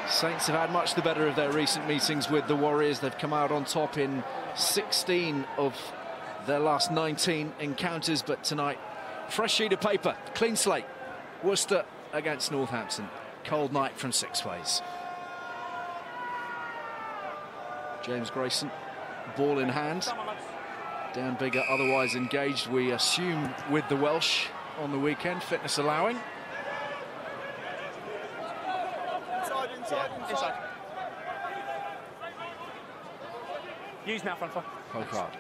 Saints have had much the better of their recent meetings with the Warriors. They've come out on top in 16 of their last 19 encounters, but tonight, fresh sheet of paper, clean slate. Worcester against Northampton. Cold night from Sixways. James Grayson, ball in hand. Dan Bigger otherwise engaged, we assume, with the Welsh on the weekend, fitness allowing. Inside. Use now, front foot. Poke hard.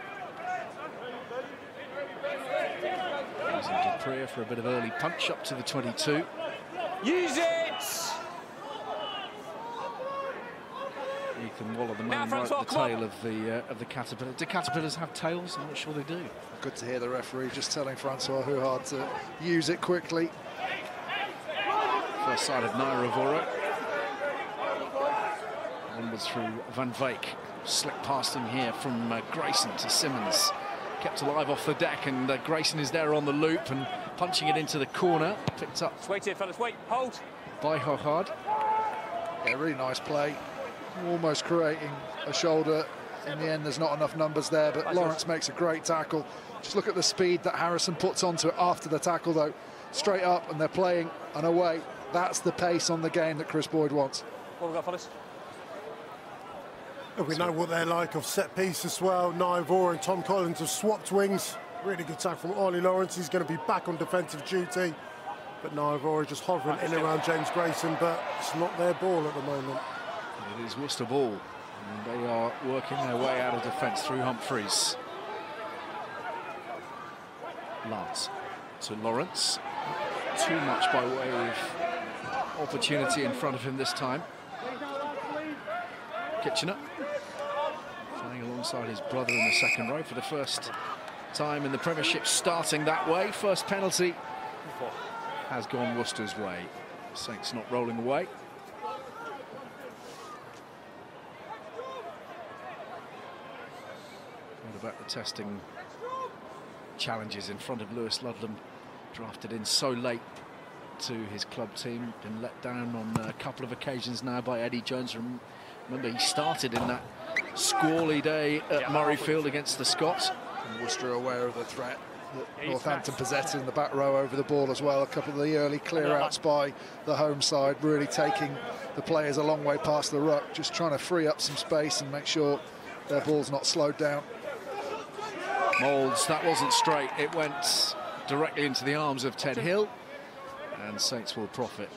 Using Dupree for a bit of early punch up to the 22. Use it! Ethan Waller, the man right at the tail of the caterpillar. Do caterpillars have tails? I'm not sure they do. Good to hear the referee just telling Francois Huard to use it quickly. First sight of Naira Vora. Onwards through Van Veek. Slick past him here from Grayson to Simmons. Kept alive off the deck, and Grayson is there on the loop and punching it into the corner. Picked up. Just wait here, fellas. Wait. Hold. By Huard. Yeah, really nice play. Almost creating a shoulder. In the end, there's not enough numbers there, but Lawrence makes a great tackle. Just look at the speed that Harrison puts onto it after the tackle, though. Straight up, and they're playing and away. That's the pace on the game that Chris Boyd wants. What have we got, fellas? We know what they're like off set piece as well. Naivor and Tom Collins have swapped wings. Really good tackle from Ollie Lawrence. He's going to be back on defensive duty. But Naivor is just hovering in around James Grayson, but it's not their ball at the moment. It is Worcester ball, and they are working their way out of defence through Humphreys. Lance to Lawrence. Too much by way of opportunity in front of him this time. Kitchener playing alongside his brother in the second row for the first time in the Premiership, starting that way. First penalty has gone Worcester's way. Saints not rolling away. What about the testing challenges in front of Lewis Ludlam, drafted in so late to his club team, been let down on a couple of occasions now by Eddie Jones. Remember, he started in that squally day at Murrayfield against the Scots. And Worcester aware of the threat that Northampton possessed in the back row over the ball as well. A couple of the early clear-outs by the home side, really taking the players a long way past the ruck, just trying to free up some space and make sure their ball's not slowed down. Moulds, that wasn't straight. It went directly into the arms of Ted Hill, and Saints will profit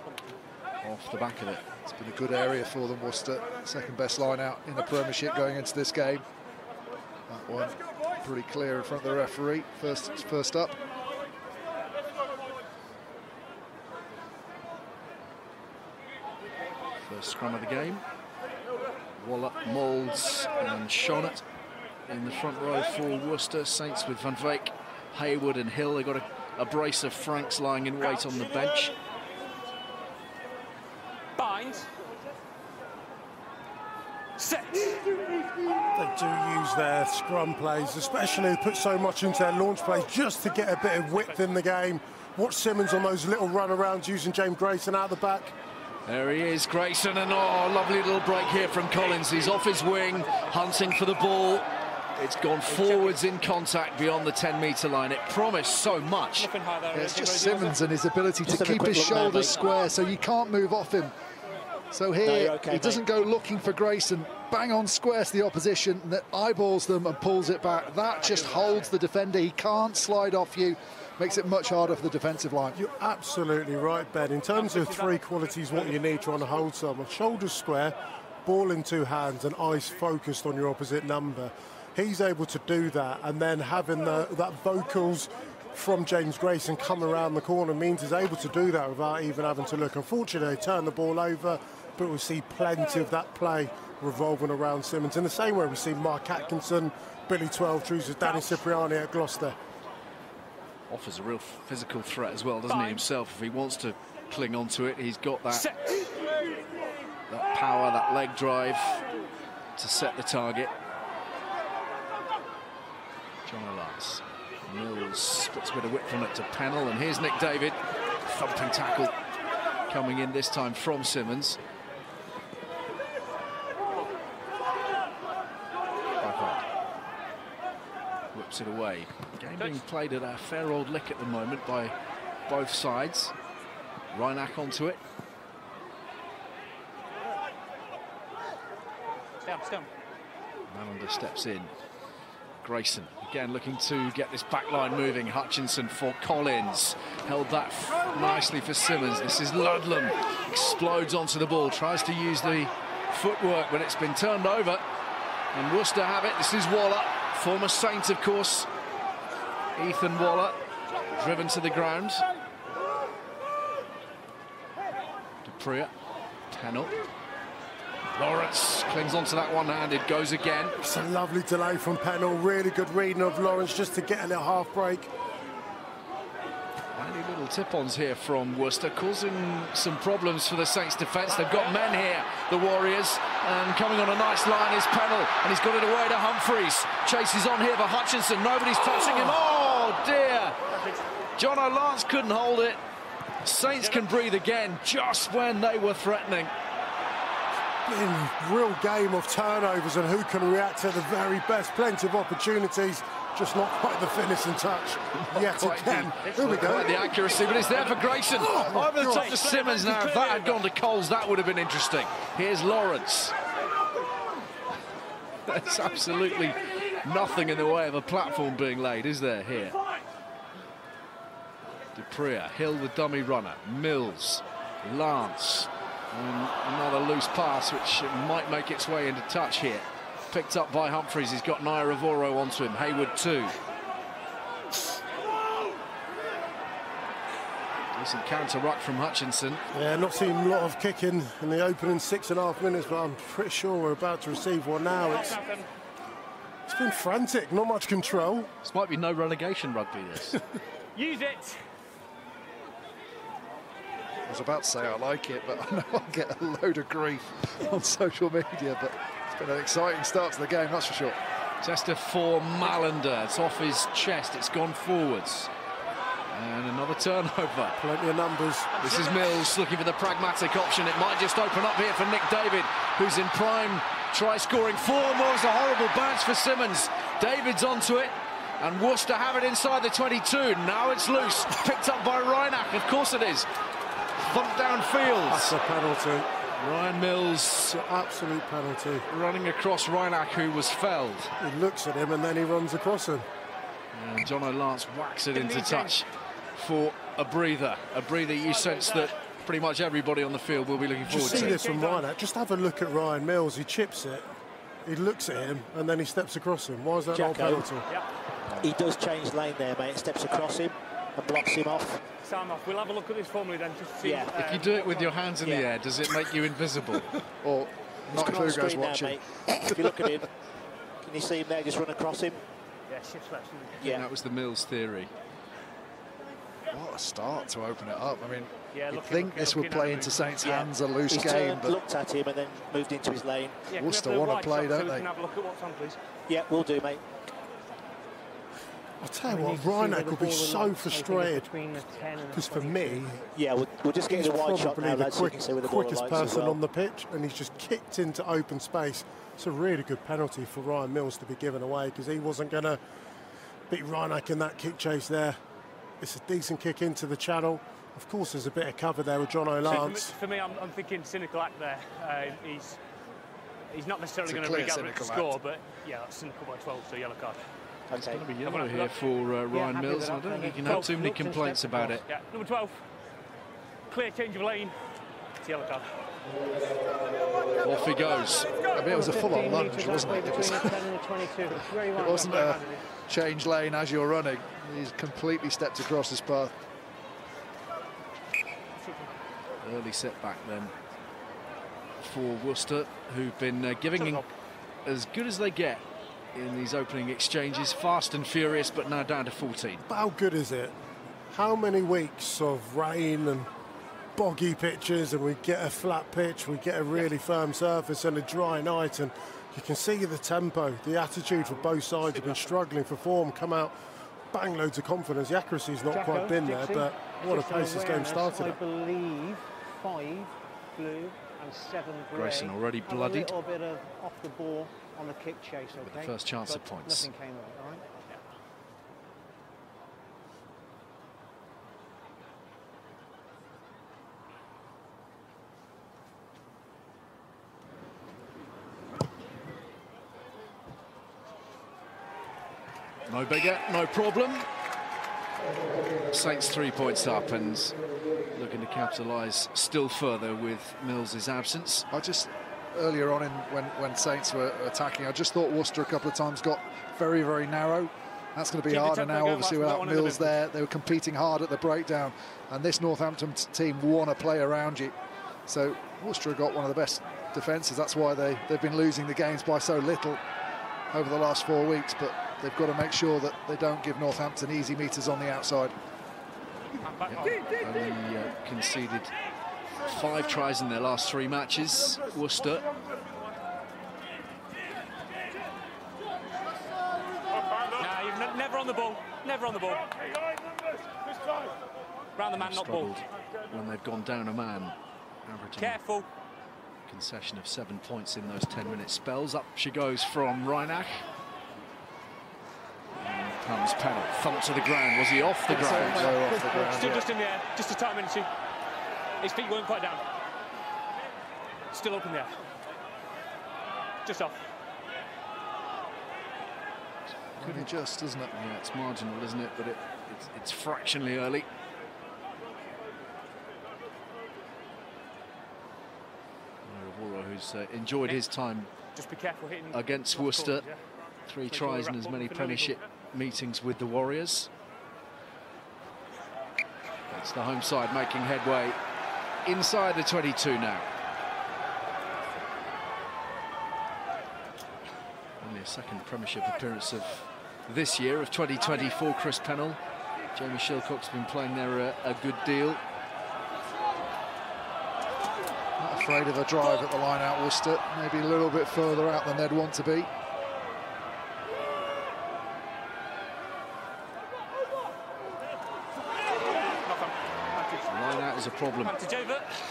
off the back of it. It's been a good area for them, Worcester. Second best line out in the Premiership going into this game. That one pretty clear in front of the referee. First up. First scrum of the game. Waller, Moulds and Shonett in the front row for Worcester. Saints with Van Veek, Hayward and Hill. They've got a brace of Franks lying in wait on the bench. Bind. Set. They do use their scrum plays, especially put so much into their launch plays just to get a bit of width in the game. Watch Simmons on those little run-arounds using James Grayson out the back. There he is, Grayson, and oh, lovely little break here from Collins. He's off his wing, hunting for the ball. It's gone forwards in contact beyond the 10-metre line. It promised so much. Yeah, it's just Simmons and his ability to keep his shoulders square so you can't move off him. So here, he doesn't go looking for Grayson, bang on square to the opposition, that eyeballs them and pulls it back. That just holds the defender. He can't slide off you. Makes it much harder for the defensive line. You're absolutely right, Ben. In terms of three qualities, what you need trying to hold someone: shoulders square, ball in two hands, and eyes focused on your opposite number. He's able to do that, and then having that vocals from James Grayson come around the corner means he's able to do that without even having to look. Unfortunately, they turn the ball over, but we see plenty of that play revolving around Simmons. In the same way we see Mark Atkinson, Billy 12 Drews, Danny Cipriani at Gloucester. Offers a real physical threat as well, doesn't he, himself? If he wants to cling on to it, he's got that power, that leg drive to set the target. John Elias. Mills puts a bit of width on it to Pennell, and here's Nick David. Thumping tackle coming in this time from Simmons. chops it away. Game being played at a fair old lick at the moment by both sides. Reinach onto it. Down. Malander steps in. Grayson again looking to get this back line moving. Hutchinson for Collins. Held that nicely for Simmons. This is Ludlam. Explodes onto the ball. Tries to use the footwork, but it's been turned over. And Worcester have it. This is Waller. Former Saint, of course. Ethan Waller. Driven to the ground. Dupree. Pennell. Lawrence clings onto that one-handed, goes again. It's a lovely delay from Pennell. Really good reading of Lawrence just to get a little half break. Any little tip-ons here from Worcester, causing some problems for the Saints' defence. They've got men here, the Warriors, and coming on a nice line is Pennell, and he's got it away to Humphreys. Chases on here for Hutchinson. Nobody's touching him. Oh dear! John O'Lance couldn't hold it. Saints can breathe again just when they were threatening. Real game of turnovers and who can react to the very best. Plenty of opportunities, just not quite the finishing touch yet again. Here we go. Quite the accuracy, but it's there for Grayson. Over the top to Simmons now. If that had gone to Coles, that would have been interesting. Here's Lawrence. There's absolutely nothing in the way of a platform being laid, is there, here? Dupree, Hill the dummy runner, Mills, Lance. And another loose pass, which might make its way into touch here. Picked up by Humphreys. He's got Naira-Voro onto him. Hayward too. Decent counter-ruck from Hutchinson. Yeah, not seen a lot of kicking in the opening 6.5 minutes, but I'm pretty sure we're about to receive one now. It's been frantic, not much control. This might be no relegation rugby, this. Use it. I was about to say I like it, but I know I'll get a load of grief on social media, but it's been an exciting start to the game, that's for sure. Chester for Malander. It's off his chest. It's gone forwards. And another turnover. Plenty of numbers. This is Mills looking for the pragmatic option. It might just open up here for Nick David, who's in prime try-scoring form. Oh, it's a horrible bounce for Simmons. David's onto it. And Worcester have it inside the 22. Now it's loose. Picked up by Reinach. Of course it is. Thumped downfield. That's a penalty. Ryan Mills, Absolute penalty. running across Reinach, who was felled. He looks at him and then he runs across him. And John O'Lance whacks it into touch for a breather. A breather you sense that pretty much everybody on the field will be looking forward Just see to. this from Reinach. Just have a look at Ryan Mills. He chips it. He looks at him and then he steps across him. Why is that not a penalty? He does change lane there, mate. Steps across him and blocks him off. We'll have a look at this formally then, just to see. Yeah. If you do it with your hands in the air, does it make you invisible? Or not if Hugo's watching. Now, mate. If you look at him, can you see him there just run across him? Yeah, shift left. Yeah. That was the Mills theory. What a start to open it up. I mean, Yeah, you'd think this would play into Saints' hands, a loose He's game, turned, but looked at him and then moved into his lane. Yeah, Worcester want to play, don't so they? we can have a look at what's on, please. Yeah, we'll do, mate. I'll tell you what, Reinach will be so frustrated. Because for me, Yeah, we'll just get he's a wide shot probably now, the lads, so you can see where the ball quickest lies as person well. on the pitch, and he's just kicked into open space. It's a really good penalty for Ryan Mills to be given away, because he wasn't going to beat Reinach in that kick chase there. It's a decent kick into the channel. Of course, there's a bit of cover there with John O'Lance. For me, I'm thinking cynical act there. He's not necessarily going to bring Gallagher to score, but yeah, that's cynical by 12, so yellow card. It's going to be yellow here for Ryan Mills. I don't think you can have too many complaints about it. Yeah, number 12. Clear change of lane. It's yellow card. Off he goes. I mean, it was a full-on lunge, wasn't it? It wasn't a change lane as you're running. He's completely stepped across his path. Early setback then for Worcester, who've been giving as good as they get in these opening exchanges. Fast and furious, but now down to 14. But how good is it? How many weeks of rain and boggy pitches, and we get a flat pitch, we get a really firm surface and a dry night, and you can see the tempo, the attitude for both sides have been struggling for form, come out, bang, loads of confidence. The accuracy's not quite been there, but what a pace this game started I at. believe 5 blue and 7 grey. Grayson already bloodied. A little bit of off the ball on the kick chase, okay? The first chance but of points. Nothing came of it, all right? No bigger, no problem. Saints 3 points up and looking to capitalise still further with Mills's absence. Earlier on when Saints were attacking, I just thought Worcester a couple of times got very, very narrow. That's going to be harder now, obviously, without Mills there. They were competing hard at the breakdown, and this Northampton team want to play around you. So Worcester have got one of the best defences. That's why they've been losing the games by so little over the last 4 weeks, but they've got to make sure that they don't give Northampton easy meters on the outside. Only conceded 5 tries in their last 3 matches, Worcester. Never on the ball. Never on the ball. Round the man, not ball. When they've gone down a man, averaging careful. Concession of 7 points in those 10-minute spells. Up she goes from Reinach. And comes Pennell. Thump to the ground. Was he off the ground? No, off the ground. Still just in the air. Just a tight minute. His feet weren't quite down. Still up in the air. Just off. Could adjust, doesn't it? Yeah, it's marginal, isn't it? But it's fractionally early. Ravoro, who's enjoyed his time just be careful hitting against Worcester. 3 tries and as many Premiership meetings with the Warriors. It's the home side making headway inside the 22 now. Only a second Premiership appearance of this year, of 2024, Chris Pennell. Jamie Shilcock's been playing there a good deal. Not afraid of a drive at the line out, Worcester. Maybe a little bit further out than they'd want to be. Line out is a problem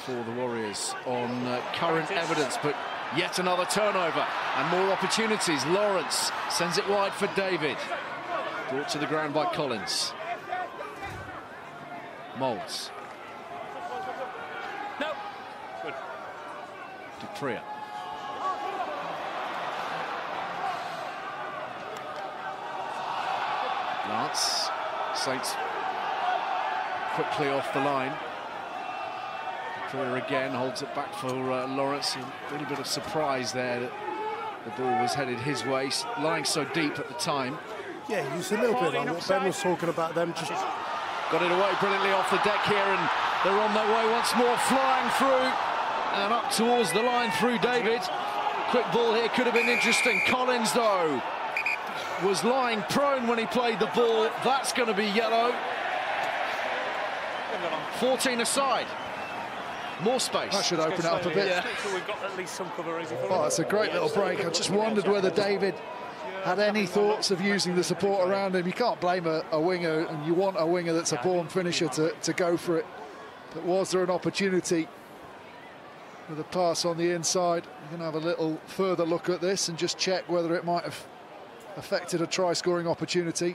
for the Warriors on current evidence, but yet another turnover and more opportunities. Lawrence sends it wide for David. Brought to the ground by Collins. Moulds. No. Good. Dupria. Lance. Saints quickly off the line. Dupria again holds it back for Lawrence. A little bit of surprise there that the ball was headed his way, lying so deep at the time. Yeah, it's a little bit like what Ben was talking about, them just... Got it away brilliantly off the deck here, and they're on their way once more, flying through and up towards the line through David. Quick ball here, could have been interesting. Collins, though, was lying prone when he played the ball. That's going to be yellow. 14 aside. More space. That should open it up a bit. Yeah. We've got at least some cover. Oh, it's a great little break. I just wondered whether David had any thoughts of using the support around him. You can't blame a winger, and you want a winger that's a born finisher to go for it. But was there an opportunity with a pass on the inside? You're going to have a little further look at this and just check whether it might have affected a try-scoring opportunity.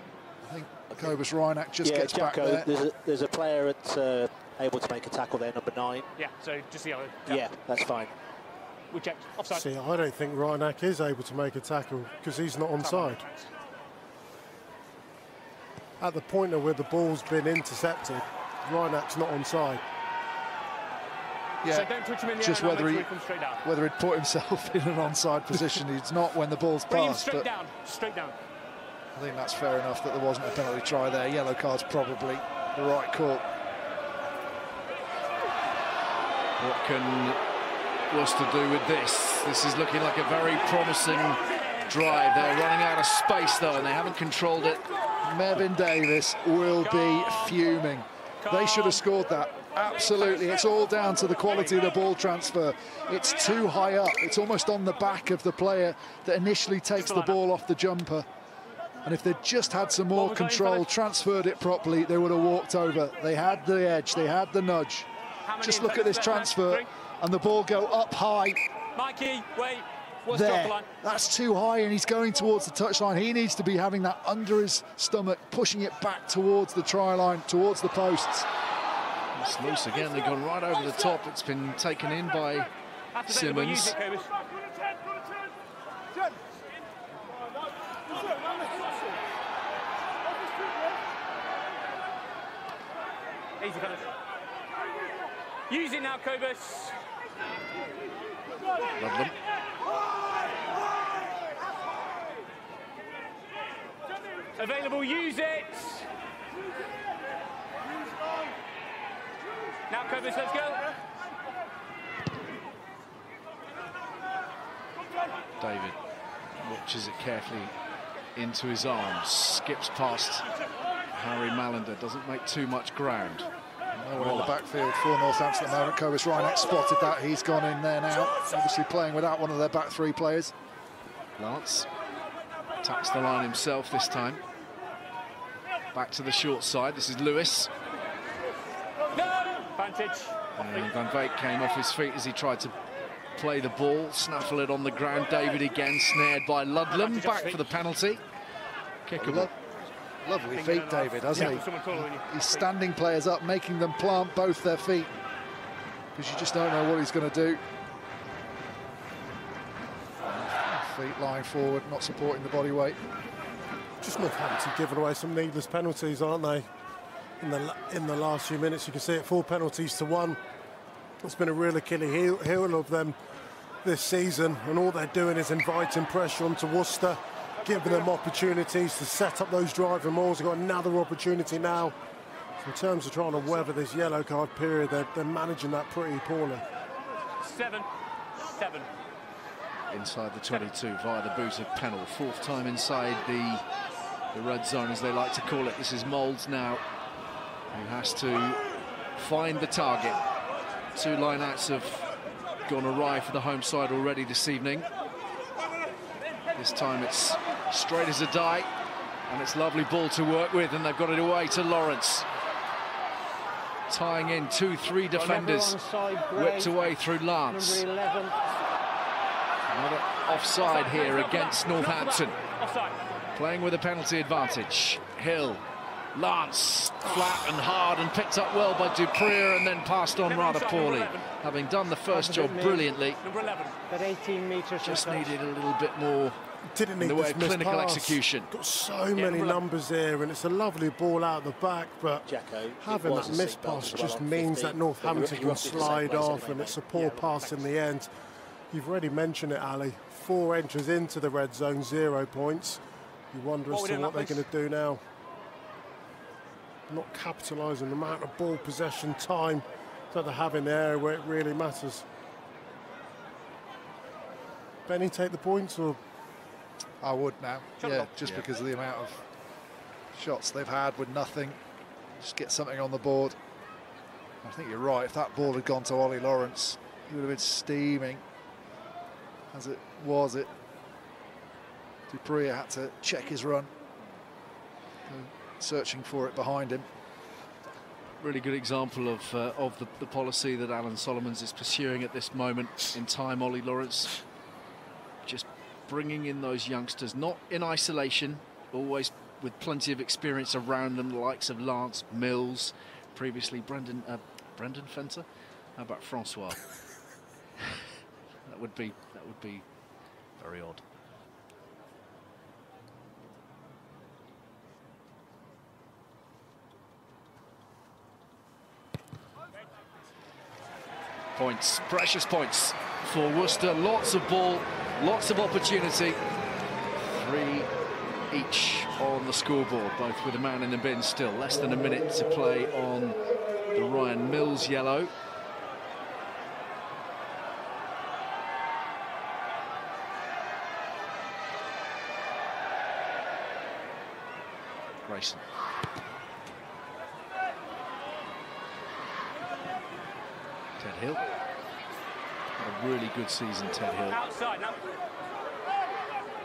I think Cobus Reinach just gets Jacko, back there. There's a player that's able to make a tackle there, number 9. Yeah, so just the other. Yeah, that's fine. We checked. Offside. See, I don't think Reinach is able to make a tackle because he's not onside. At the point where the ball's been intercepted, Reinach's not onside. Yeah, so don't touch him in the just air, whether he he'd put himself in an onside position. He's not when the ball's passed. Straight down, straight down. I think that's fair enough that there wasn't a penalty try there. Yellow card's probably the right call. What can Worcester do with this? This is looking like a very promising drive. They're running out of space, though, and they haven't controlled it. Mevin Davis will be fuming. They should have scored that. Absolutely. It's all down to the quality of the ball transfer. It's too high up. It's almost on the back of the player that initially takes the ball off the jumper. And if they'd just had some more control, transferred it properly, they would have walked over. They had the edge, they had the nudge. Just look at this transfer and the ball go up high. Mikey, wait. There, that's too high, and he's going towards the touchline. He needs to be having that under his stomach, pushing it back towards the try line, towards the posts. It's loose again. They've gone right over the top. It's been taken in by Simmons. Easy, fellas. Use it now, Cobus. Ludlam. Available, use it. Now, Cobus, let's go. David watches it carefully into his arms, skips past Harry Mallender, doesn't make too much ground. No one in the backfield for Northampton at the moment. Cobus Reinach spotted that. He's gone in there now, obviously playing without one of their back three players. Lance attacks the line himself this time. Back to the short side. This is Lewis. Advantage. And Van Veek came off his feet as he tried to play the ball, snaffle it on the ground. David again snared by Ludlam. Back for the penalty. Kickable. Lovely feet, David, hasn't he? He's standing players up, making them plant both their feet, because you just don't know what he's going to do. Feet lying forward, not supporting the body weight. Just Northampton giving away some needless penalties, aren't they? In the last few minutes, you can see it, 4 penalties to 1. It's been a real Achilles heel of them this season, and all they're doing is inviting pressure onto Worcester, giving them opportunities to set up those driving mauls. They've got another opportunity now. So in terms of trying to weather this yellow card period, they're managing that pretty poorly. 7. Inside the 22 via the boot of Pennell. 4th time inside the red zone, as they like to call it. This is Moulds now, who has to find the target. 2 line-outs have gone awry for the home side already this evening. This time it's straight as a die, and it's lovely ball to work with, and they've got it away to Lawrence. Tying in 2-3 defenders, whipped away through Lance. Another offside here against Northampton. Playing with a penalty advantage. Hill, Lance, flat and hard, and picked up well by Duprier, and then passed on rather poorly. Having done the first job brilliantly, At 18 metres. just needed a little bit more Didn't need in the way this of missed clinical pass. execution. Got so many numbers here, and it's a lovely ball out the back, but Jacko, having that missed pass just means that Northampton can slide off, and it's a poor pass in the end. You've already mentioned it, Ali. 4 entries into the red zone, 0 points. You wonder as to what they're going to do now. Not capitalising the amount of ball possession time that they have in the area where it really matters. Benny, take the points, or? I would now, just because of the amount of shots they've had with nothing. Just get something on the board. I think you're right. If that ball had gone to Ollie Lawrence, he would have been steaming. As it was, Duprier had to check his run, searching for it behind him. Really good example of the policy that Alan Solomons is pursuing at this moment in time. Ollie Lawrence just bringing in those youngsters, not in isolation, always with plenty of experience around them, the likes of Lance, Mills, previously Brendan Fenter. How about Francois? That would be very odd. Points, precious points for Worcester. Lots of ball, lots of opportunity. 3 each on the scoreboard, both with a man in the bin still. Less than a minute to play on the Ryan Mills yellow. Grayson. Ted Hill. A really good season, Ted Hill. Outside now.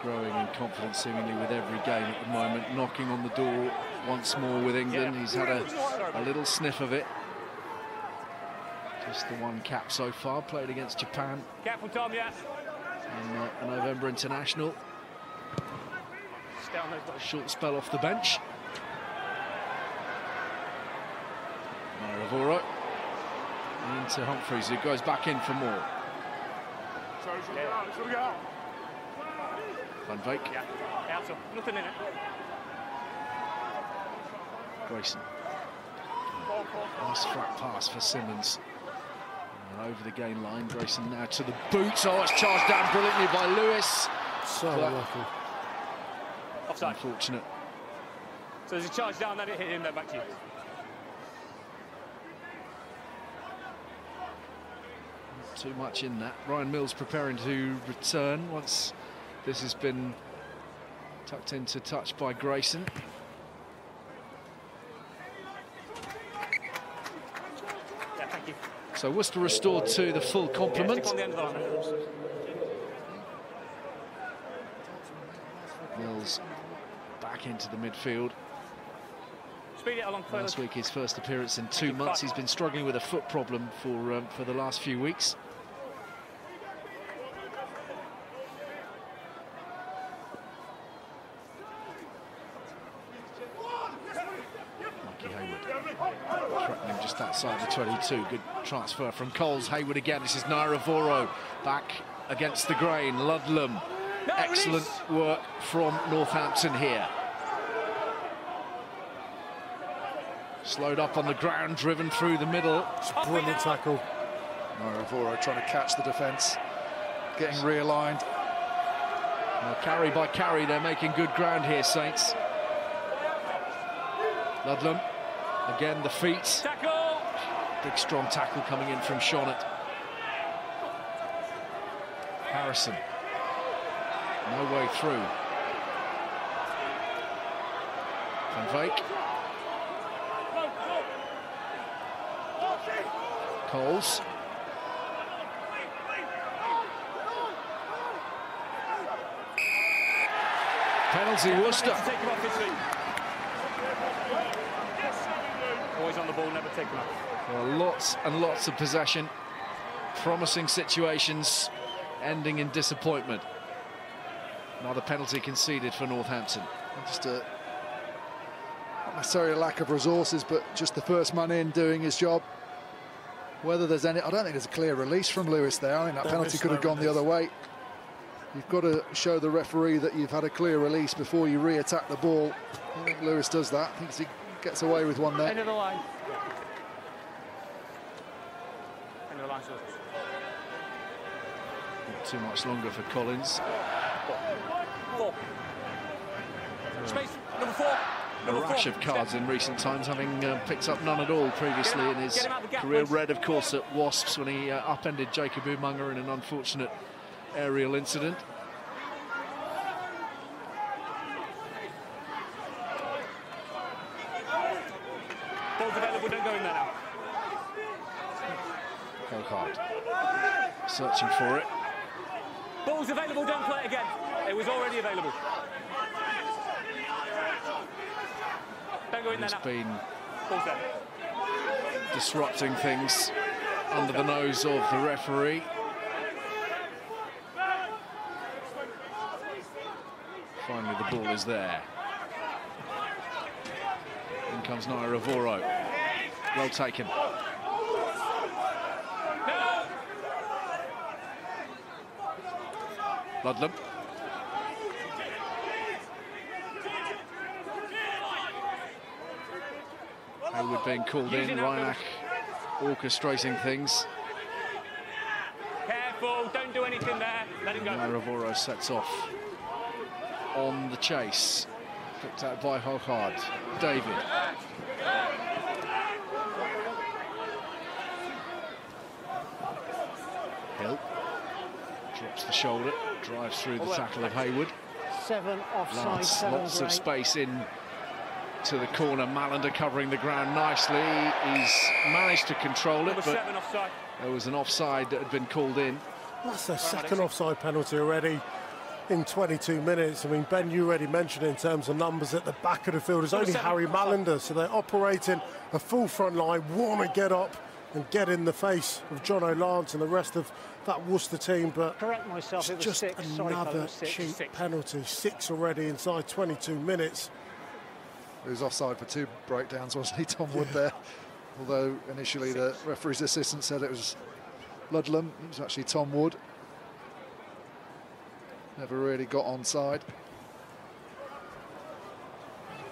Growing in confidence seemingly with every game at the moment. Knocking on the door once more with England. He's had a little sniff of it. Just the 1 cap so far. Played against Japan. Careful, Tom, yeah. In a November international. Stay on those dogs. Short spell off the bench. Maravoro. Into Humphreys, who goes back in for more. Van Veek. Yeah, nothing in it. Grayson. Nice flat pass for Simmons. And over the gain line, Grayson now to the boots. Oh, it's charged down brilliantly by Lewis. So lucky. Offside. Unfortunate. So there's a charge down, then it hit him, then back to you. Not too much in that. Ryan Mills preparing to return once this has been tucked into touch by Grayson. Yeah, thank you. So Worcester restored to the full complement. Yeah, on the end of the line. Mills back into the midfield. Speed it along further. Last week, his first appearance in 2 months. He's been struggling with a foot problem for the last few weeks. Mikey Hayward threatening just outside the 22. Good transfer from Coles. Hayward again. This is Naira Voro back against the grain. Ludlam. No, Excellent work from Northampton here. Slowed up on the ground, driven through the middle. Brilliant tackle. Naravoro trying to catch the defence, getting realigned. Well, carry by carry, they're making good ground here, Saints. Ludlam, again the feet. Tackle! Big strong tackle coming in from Shonett. Harrison. No way through. Van Veek. Coles. Penalty, Worcester. Take him off his feet. Always on the ball, never take him off. Well, lots and lots of possession. Promising situations ending in disappointment. Another penalty conceded for Northampton. Just not necessarily a lack of resources, but just the first man in doing his job. Whether there's any, I don't think there's a clear release from Lewis there. I think that penalty could have gone the other way. You've got to show the referee that you've had a clear release before you re-attack the ball. I think Lewis does that. I think he gets away with one there. End of the line. End of the line, so. Not too much longer for Collins. Four. Space, number 4. A rash of cards in recent times, having picked up none at all previously in his career. Red, of course, at Wasps when he upended Jacob Umaga in an unfortunate aerial incident. Ball's available, don't go in there now. Hard. Searching for it. Ball's available, don't play it again. It was already available. Don't go in there He's now. been Ball's there. disrupting things under the nose of the referee. Finally, the ball is there. In comes Naira Voro. Well taken. Ludlam. Hayward being called in, Reinach orchestrating things. Careful, don't do anything there. Let him go. Naira sets off on the chase. Picked out by Hochard. David. Hill. Drops the shoulder, drives through the tackle of Hayward. 7 offside, 7 Lots of space in to the corner. Malander covering the ground nicely. He's managed to control it, but 7 offside. There was an offside that had been called in. That's their second offside penalty already in 22 minutes. I mean, Ben, you already mentioned in terms of numbers at the back of the field. It's only Harry Malander, so they're operating a full front line, want to get up and get in the face of John O'Lance and the rest of that Worcester team, but correct myself, it was just 6. another cheap penalty. 6 already inside 22 minutes. He was offside for 2 breakdowns, wasn't he, Tom Wood there? Although initially the referee's assistant said it was Ludlam. It was actually Tom Wood. Never really got onside.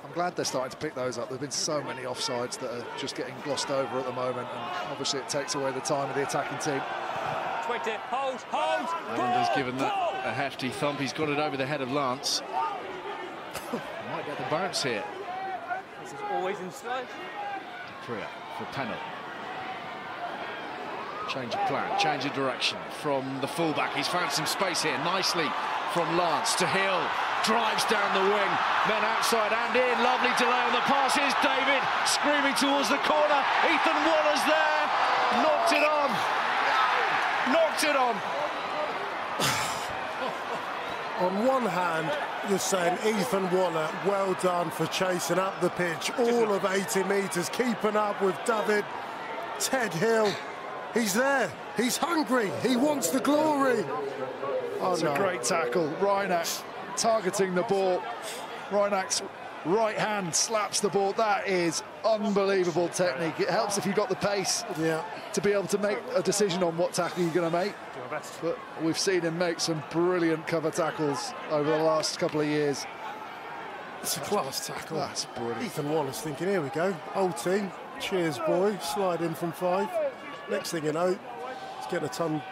I'm glad they're starting to pick those up. There have been so many offsides that are just getting glossed over at the moment, and obviously it takes away the time of the attacking team. Hold. Islanders given that a hefty thump. He's got it over the head of Lance. Might get the bounce here. This is always inside. Priya for Pennell. Change of plan, change of direction from the fullback. He's found some space here nicely from Lance to Hill. Drives down the wing, then outside and in. Lovely delay on the pass. Here's David screaming towards the corner. Ethan Waller's there. Knocked it on. Knocked it on. On one hand, you're saying Ethan Waller, well done for chasing up the pitch, all of 80 metres, keeping up with David. Ted Hill, he's there, he's hungry, he wants the glory. Oh, it's a great tackle. Reinach targeting the ball. Reinach's right hand slaps the ball. That is unbelievable technique. It helps if you've got the pace to be able to make a decision on what tackle you're going to make. But we've seen him make some brilliant cover tackles over the last couple of years. It's a class tackle. That's brilliant. Ethan Wallace thinking, here we go, old team, cheers boy, slide in from 5. Next thing you know, he's getting a ton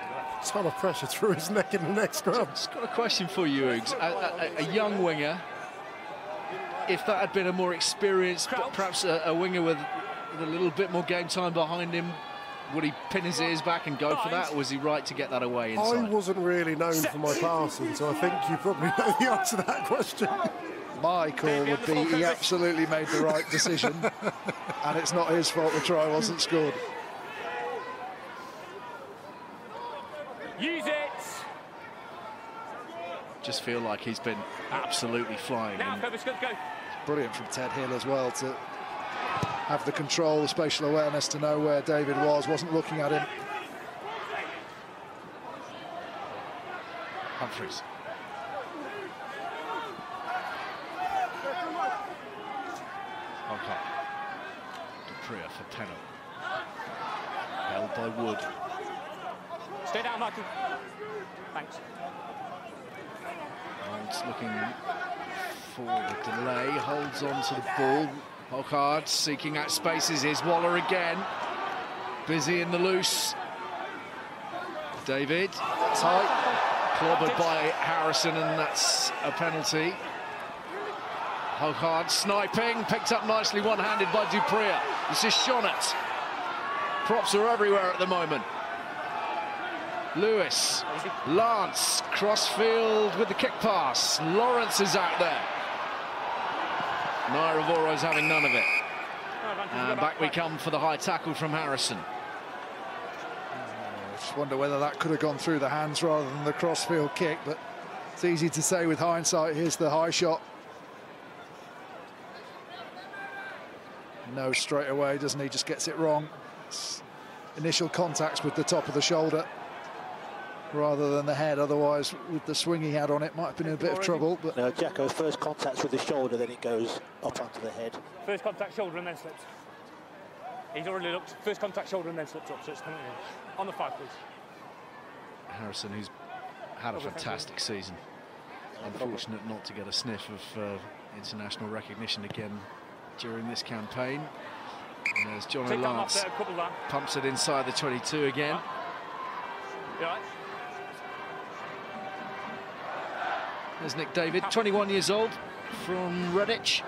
of pressure through his neck in the next scrum. Just got a question for you, Uggs. A young winger, if that had been a more experienced, but perhaps a winger with a little bit more game time behind him, would he pin his ears back and go for that, or was he right to get that away inside? I wasn't really known for my passing, so I think you probably know the answer to that question. My call would be he absolutely made the right decision, and it's not his fault the try wasn't scored. Use it. Just feel like he's been absolutely flying. Now, go. Brilliant from Ted Hill as well to have the control, the spatial awareness to know where David wasn't looking at him. Humphreys. Okay. Dupree for Pennell. Held by Wood. Stay down, Michael. Thanks. Holds looking for the delay, holds on to the ball. Hockard seeking out spaces. Here's Waller again. Busy in the loose. David, tight. Clobbered by Harrison, and that's a penalty. Hockard sniping, picked up nicely one-handed by Dupree. This is Shonett. Props are everywhere at the moment. Lewis, Lance, crossfield with the kick pass. Lawrence is out there. Nairavoro's having none of it. And back we come for the high tackle from Harrison. I just wonder whether that could have gone through the hands rather than the crossfield kick, but it's easy to say with hindsight. Here's the high shot. No, straight away, doesn't he? Just gets it wrong. It's initial contacts with the top of the shoulder rather than the head. Otherwise, with the swing he had on it, might have been in a bit of trouble. But no, Jacko, first contacts with the shoulder, then it goes up onto the head. First contact shoulder and then slips. He's already looked. First contact shoulder and then slips up, so it's coming in. On the 5, please. Harrison, who's had a fantastic season. Unfortunate not to get a sniff of international recognition again during this campaign. And there's John Lance pumps it inside the 22 again. Right. There's Nick David, 21 years old, from Redditch.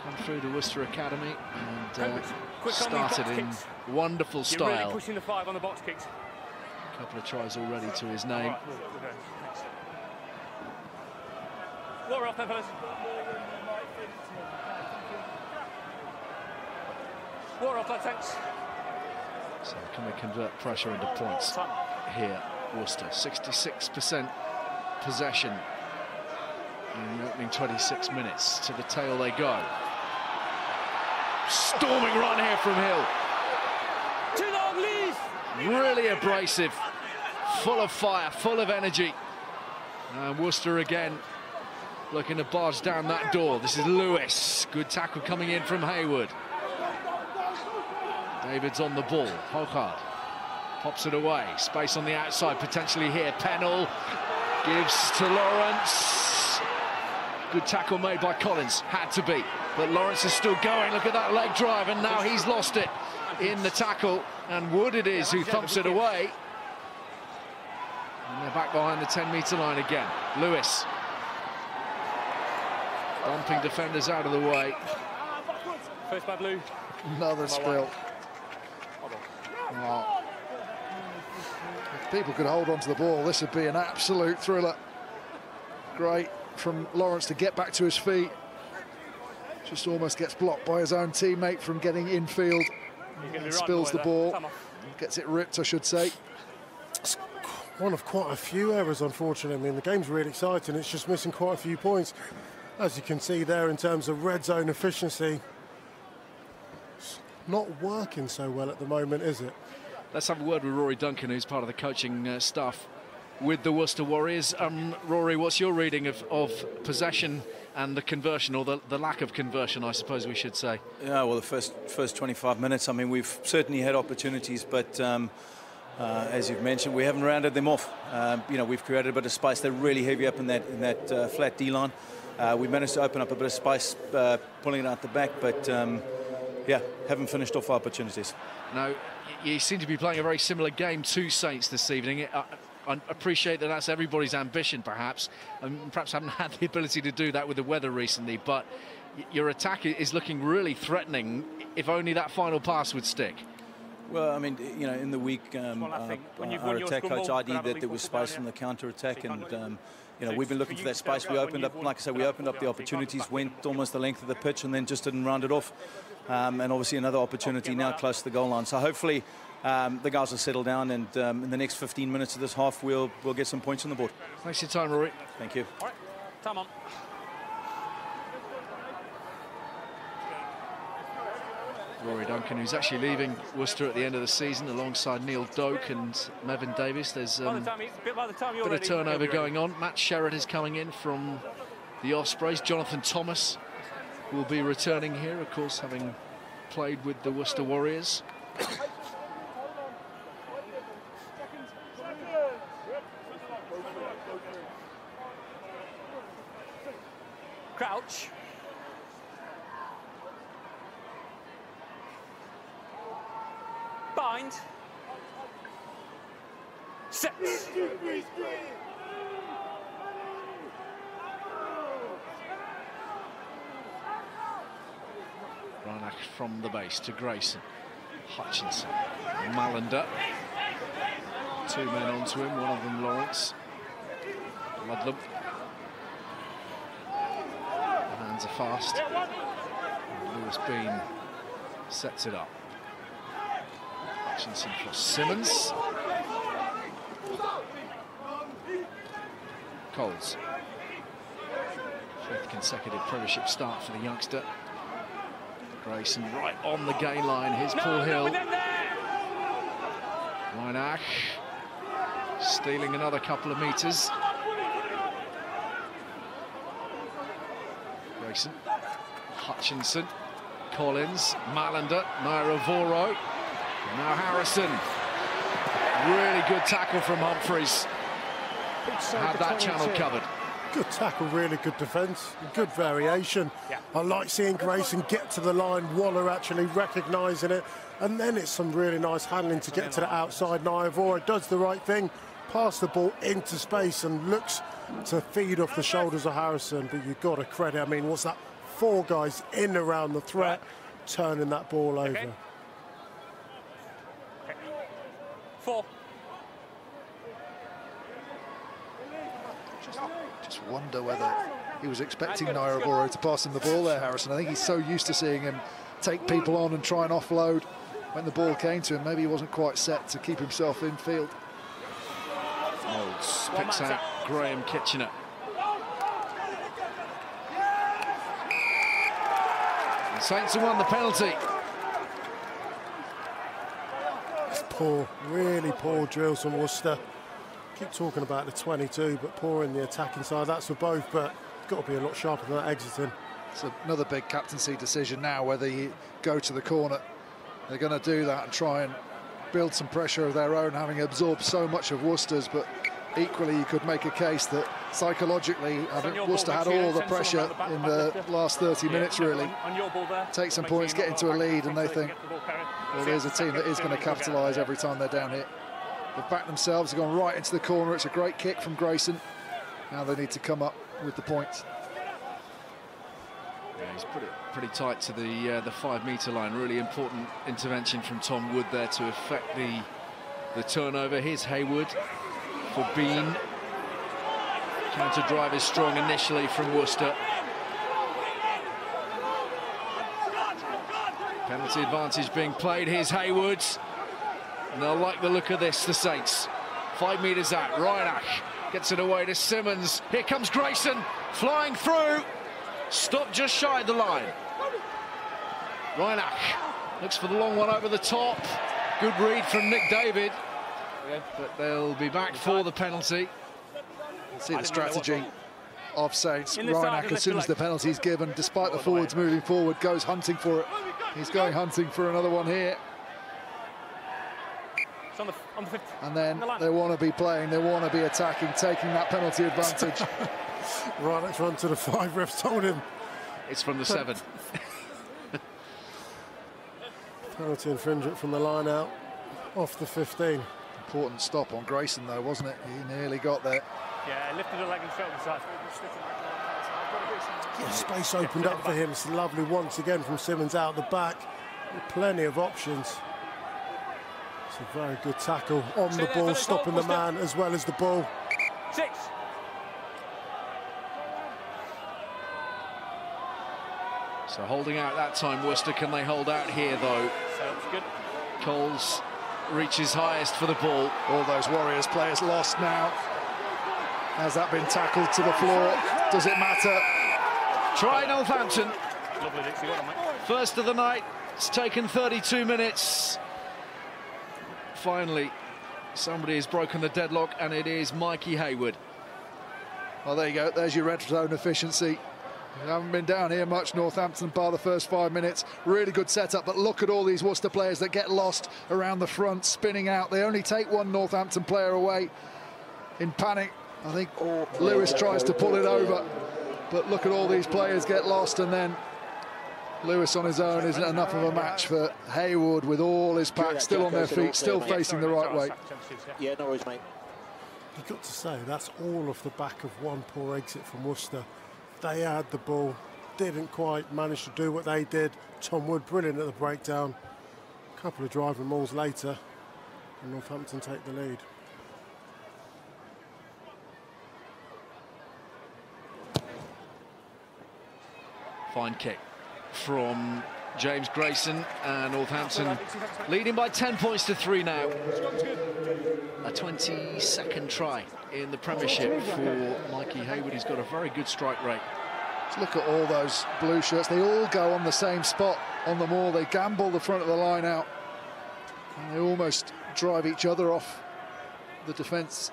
Come through the Worcester Academy and started in wonderful style. You're really pushing the 5 on the box kicks. A couple of tries already to his name. Right, Water off then, fellas. Water off, lad, thanks. So can we convert pressure into points here, Worcester? 66% possession in the opening 26 minutes. To the tail they go. Storming run here from Hill. Too long, leave! Really abrasive, full of fire, full of energy. And Worcester again looking to barge down that door. This is Lewis. Good tackle coming in from Hayward. David's on the ball. Hockard pops it away. Space on the outside potentially here. Pennell gives to Lawrence. Good tackle made by Collins, had to be, but Lawrence is still going. Look at that leg drive, and now he's lost it in the tackle, and Wood it is who thumps it away. And they're back behind the 10-metre line again. Lewis bumping defenders out of the way. First bad Lou. Another spill. Oh. If people could hold on to the ball, this would be an absolute thriller. Great from Lawrence to get back to his feet. Just almost gets blocked by his own teammate from getting infield. Spills the ball. Gets it ripped, I should say. It's one of quite a few errors, unfortunately. I mean, the game's really exciting. It's just missing quite a few points. As you can see there, in terms of red zone efficiency, it's not working so well at the moment, is it? Let's have a word with Rory Duncan, who's part of the coaching staff with the Worcester Warriors. Rory, what's your reading of possession and the conversion, or the lack of conversion, I suppose we should say? Yeah, well, the first 25 minutes, I mean, we've certainly had opportunities, but as you've mentioned, we haven't rounded them off. You know, we've created a bit of space. They're really heavy up in that flat D-line. We managed to open up a bit of space, pulling it out the back, but yeah, haven't finished off opportunities. No, you seem to be playing a very similar game to Saints this evening. I appreciate that that's everybody's ambition, perhaps, and perhaps haven't had the ability to do that with the weather recently, but your attack is looking really threatening, if only that final pass would stick. Well, I mean, you know, in the week, our attack coach ID'd that there was space from the counter-attack, and you know, we've been looking for that space. We opened up, like I said, we opened up the opportunities, went almost the length of the pitch, and then just didn't round it off. And obviously another opportunity now close to the goal line. So hopefully the guys will settle down, and in the next 15 minutes of this half, we'll get some points on the board. Thanks for your time, Rory. Thank you. All right, time on. Rory Duncan, who's actually leaving Worcester at the end of the season alongside Neil Doak and Mevin Davis. There's a bit of turnover going on. Matt Sherrod is coming in from the Ospreys. Jonathan Thomas will be returning here, of course, having played with the Worcester Warriors. Crouch. Bind. Set. Reinach from the base to Grayson. Hutchinson. Malander. Two men onto him, one of them Lawrence. Ludlam. The hands are fast. And Lewis Bean sets it up. Hutchinson for Simmons. Coles. Fifth consecutive Premiership start for the youngster. Grayson right on the gain line. Here's Paul Hill. Reinach stealing another couple of metres. Grayson. Hutchinson. Collins. Malander. Nairo Voro. Now Harrison. Really good tackle from Humphreys. Had that channel covered. Good tackle, really good defence, good variation. Yeah. I like seeing Grayson get to the line, Waller actually recognising it, and then it's some really nice handling to get to the outside. Naivora does the right thing, pass the ball into space and looks to feed off the shoulders of Harrison, but you've got to credit, I mean, what's that? 4 guys in around the threat, turning that ball over. Okay. 4. Just wonder whether he was expecting Nairoboro to pass him the ball there, Harrison. I think he's so used to seeing him take people on and try and offload. When the ball came to him, maybe he wasn't quite set to keep himself in field. Olds picks out Graham Kitchener. The Saints have won the penalty. It's poor, really poor drills from Worcester. Keep talking about the 22, but poor in the attacking side. That's for both, but it's got to be a lot sharper than that exiting. It's another big captaincy decision now, whether you go to the corner. They're going to do that and try and build some pressure of their own, having absorbed so much of Worcester's, but equally, you could make a case that psychologically, Worcester had all the pressure in the last 30 minutes, really. Take some points, get into a lead, and they think, well, there's a team that is going to capitalise every time they're down here. They've backed themselves, they've gone right into the corner. It's a great kick from Grayson. Now they need to come up with the points. Yeah, he's put it pretty tight to the 5-metre line. Really important intervention from Tom Wood there to affect the turnover. Here's Haywood for Bean. Counter drive is strong initially from Worcester. Penalty advantage being played. Here's Haywood. And they'll like the look of this, the Saints. 5 metres out. Reinach gets it away to Simmons. Here comes Grayson, flying through. Stopped just shy of the line. Reinach looks for the long one over the top. Good read from Nick David. But they'll be back for the penalty. See the strategy of Saints. Reinach, as soon as the penalty is given, despite the forwards moving forward, goes hunting for it. He's going hunting for another one here. On the 50. And then they want to be playing, they want to be attacking, taking that penalty advantage. Reinach's run to the 5, refs told him. It's from the 7. Penalty infringement from the line out, off the 15. Important stop on Grayson though, wasn't it? He nearly got there. Yeah, lifted the leg and straight on the side. Yeah, space opened up for him. It's lovely once again from Simmons out the back. Plenty of options. It's a very good tackle on the ball, stopping the man as well as the ball. 6. So holding out that time, Worcester. Can they hold out here, though? Sounds good. Coles reaches highest for the ball. All those Warriors players lost now. Has that been tackled to the floor? Does it matter? Try Northampton. Lovely, Dixie. Well done, mate. First of the night. It's taken 32 minutes. Finally, somebody has broken the deadlock, and it is Mikey Haywood. Well, there you go. There's your red zone efficiency. You haven't been down here much, Northampton, bar the first 5 minutes. Really good setup, but look at all these Worcester players that get lost around the front, spinning out. They only take one Northampton player away in panic. I think Lewis tries to pull it over, but look at all these players get lost, and then Lewis on his own isn't enough of a match for Haywood with all his pack still on their feet, still facing the right way. Yeah, no worries, mate. You've got to say, that's all off the back of one poor exit from Worcester. They had the ball, didn't quite manage to do what they did. Tom Wood, brilliant at the breakdown. A couple of driving mauls later, and Northampton take the lead. Fine kick from James Grayson, and Northampton leading by 10 points to 3 now. A 22nd try in the Premiership for Mikey Haywood. He's got a very good strike rate. Just look at all those blue shirts. They all go on the same spot on the maul. They gamble the front of the line out, and they almost drive each other off the defence.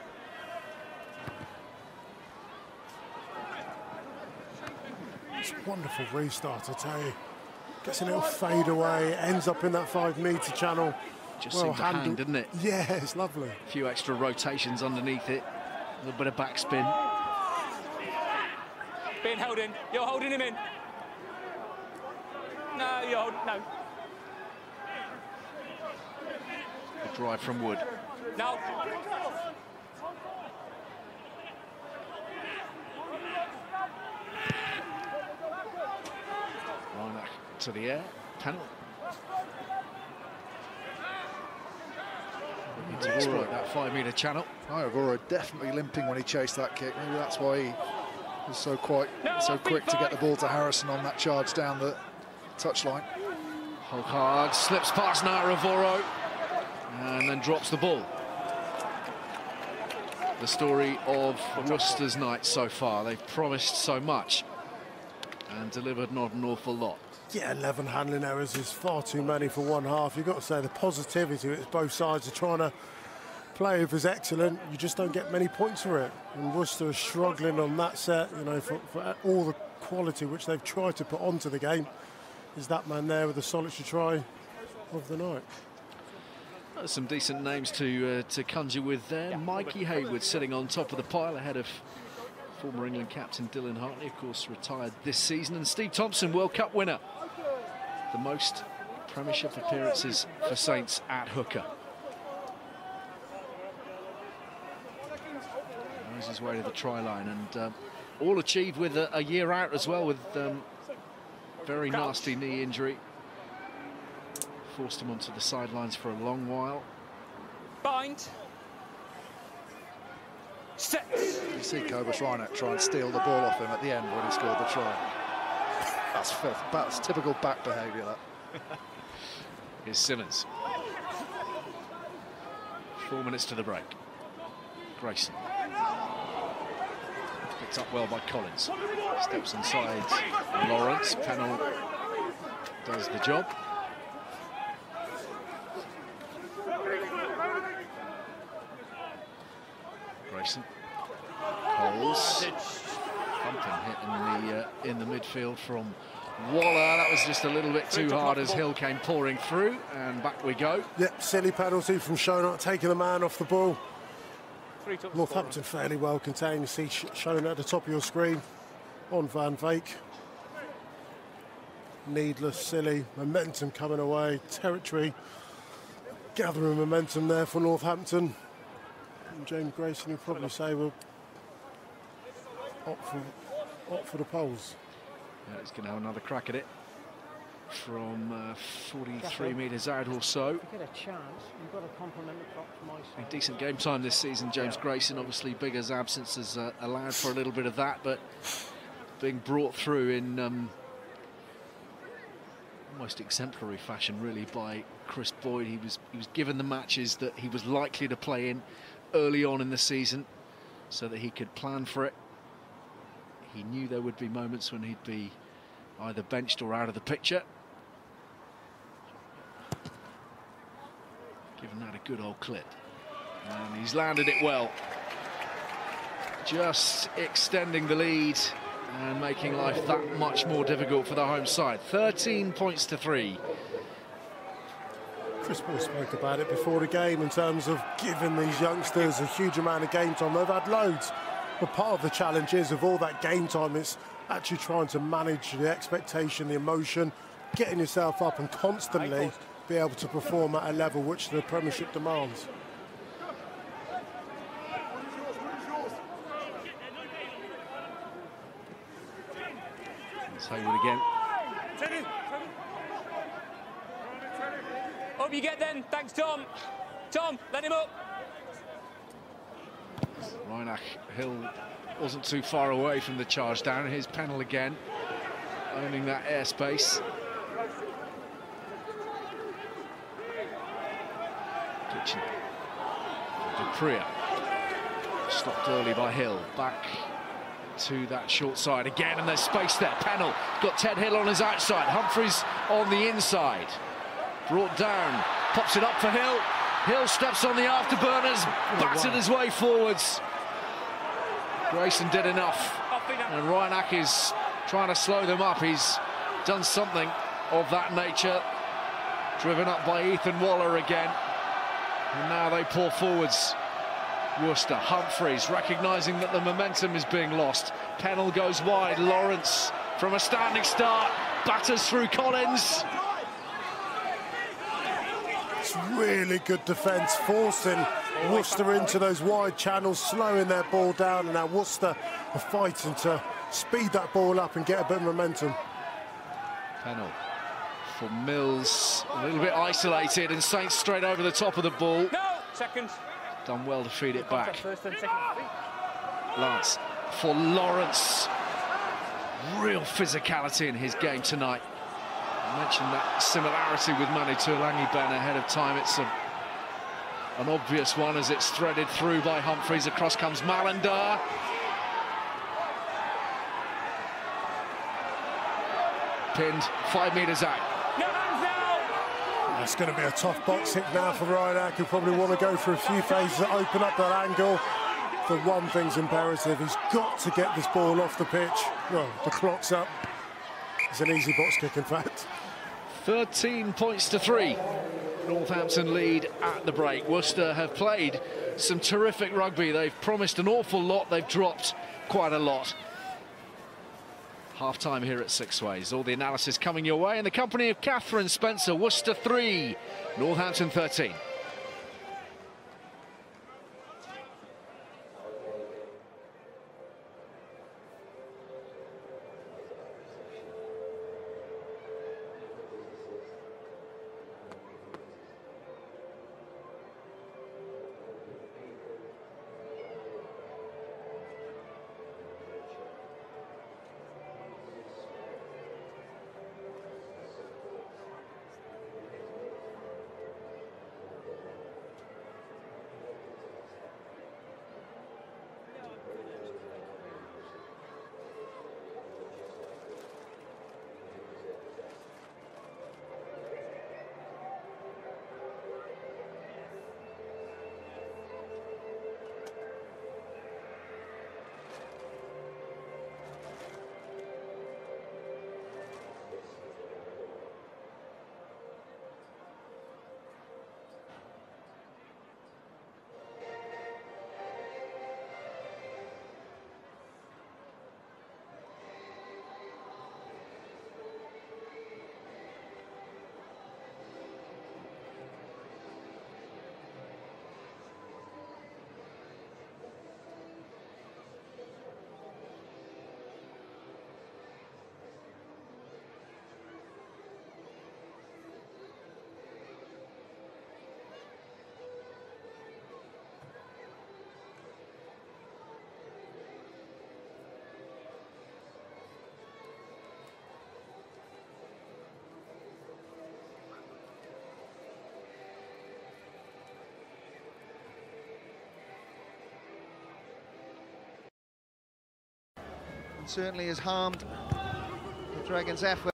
It's a wonderful restart, I tell you. Gets a little fade away, ends up in that 5-metre channel. Just seemed to hang, didn't it? Yeah, it's lovely. A few extra rotations underneath it. A little bit of backspin. Being held in. You're holding him in. No, you're holding... No. A drive from Wood. No. Reinach to the air. Penalty. Looking to exploit that 5-metre channel. Ivora definitely limping when he chased that kick. Maybe that's why he was so quick to get the ball to Harrison on that charge down the touchline. Hogard slips past Naravoro and then drops the ball. The story of Worcester's night so far. They've promised so much and delivered not an awful lot. Yeah, 11 handling errors is far too many for one half. You've got to say the positivity, it's both sides are trying to play is excellent. You just don't get many points for it. And Worcester is struggling on that set, you know, for all the quality which they've tried to put onto the game. Is that man there with the solitary try of the night? Some decent names to conjure with there. Mikey Hayward sitting on top of the pile ahead of former England captain Dylan Hartley, of course, retired this season. And Steve Thompson, World Cup winner. The most Premiership appearances for Saints at hooker. Knows his way to the try line, and all achieved with a year out as well, with very nasty knee injury. Forced him onto the sidelines for a long while. Bind. Set. You see Cobus Reinach try and steal the ball off him at the end when he scored the try. That's filth. That's typical back behaviour, that. Here's Simmons. 4 minutes to the break. Grayson. Picked up well by Collins. Steps inside Lawrence. Pennell does the job. Grayson. Coles. Thumping hit in the midfield from Waller. That was just a little bit too hard as Hill came pouring through, and back we go. Yep, silly penalty from Shonut, taking the man off the ball. Northampton fairly well contained. You see Shonut at the top of your screen on Van Veek. Needless, silly, momentum coming away, territory gathering momentum there for Northampton. And James Grayson, you'll probably say, will opt for the poles. Yeah, he's going to have another crack at it from 43 metres out or so. To get a chance, you've got to compliment the clock from my side. A decent game time this season, James Grayson. Obviously, Bigger's absence has allowed for a little bit of that, but being brought through in almost exemplary fashion, really, by Chris Boyd. He was given the matches that he was likely to play in early on in the season so that he could plan for it. He knew there would be moments when he'd be either benched or out of the picture. Giving that a good old clip. And he's landed it well. Just extending the lead and making life that much more difficult for the home side. 13 points to 3. Chris Boyd spoke about it before the game in terms of giving these youngsters a huge amount of game time. They've had loads. But part of the challenge is, of all that game time, it's actually trying to manage the expectation, the emotion, getting yourself up and constantly be able to perform at a level which the Premiership demands. It's Hayward again. Up you get then. Thanks, Tom. Tom, let him up. Reinach, Hill wasn't too far away from the charge down. Here's Pennell again, owning that airspace. Kitchen. Dupria. Stopped early by Hill. Back to that short side again, and there's space there. Pennell got Ted Hill on his outside. Humphreys on the inside. Brought down. Pops it up for Hill. Hill steps on the afterburners, battered his way forwards. Grayson did enough, and Reinach is trying to slow them up. He's done something of that nature. Driven up by Ethan Waller again. And now they pour forwards. Worcester, Humphreys, recognising that the momentum is being lost. Pennell goes wide. Lawrence, from a standing start, batters through Collins. It's really good defence, forcing Worcester into those wide channels, slowing their ball down, and now Worcester are fighting to speed that ball up and get a bit of momentum. Pennell for Mills, a little bit isolated, and Saints straight over the top of the ball. No, second. Done well to feed it back. First and second. Lance for Lawrence. Real physicality in his game tonight. I mentioned that similarity with Manu Tuilagi, Ben, ahead of time. It's an obvious one as it's threaded through by Humphreys. Across comes Malander. Pinned 5 metres out. No hands now. That's going to be a tough box hit now for Reinach, who probably want to go for a few phases that open up that angle. The one thing's imperative, he's got to get this ball off the pitch. Well, the clock's up. It's an easy box kick, in fact. 13 points to 3. Northampton lead at the break. Worcester have played some terrific rugby. They've promised an awful lot. They've dropped quite a lot. Half-time here at Sixways. All the analysis coming your way in the company of Catherine Spencer. Worcester 3, Northampton 13. And certainly has harmed the Dragons' effort.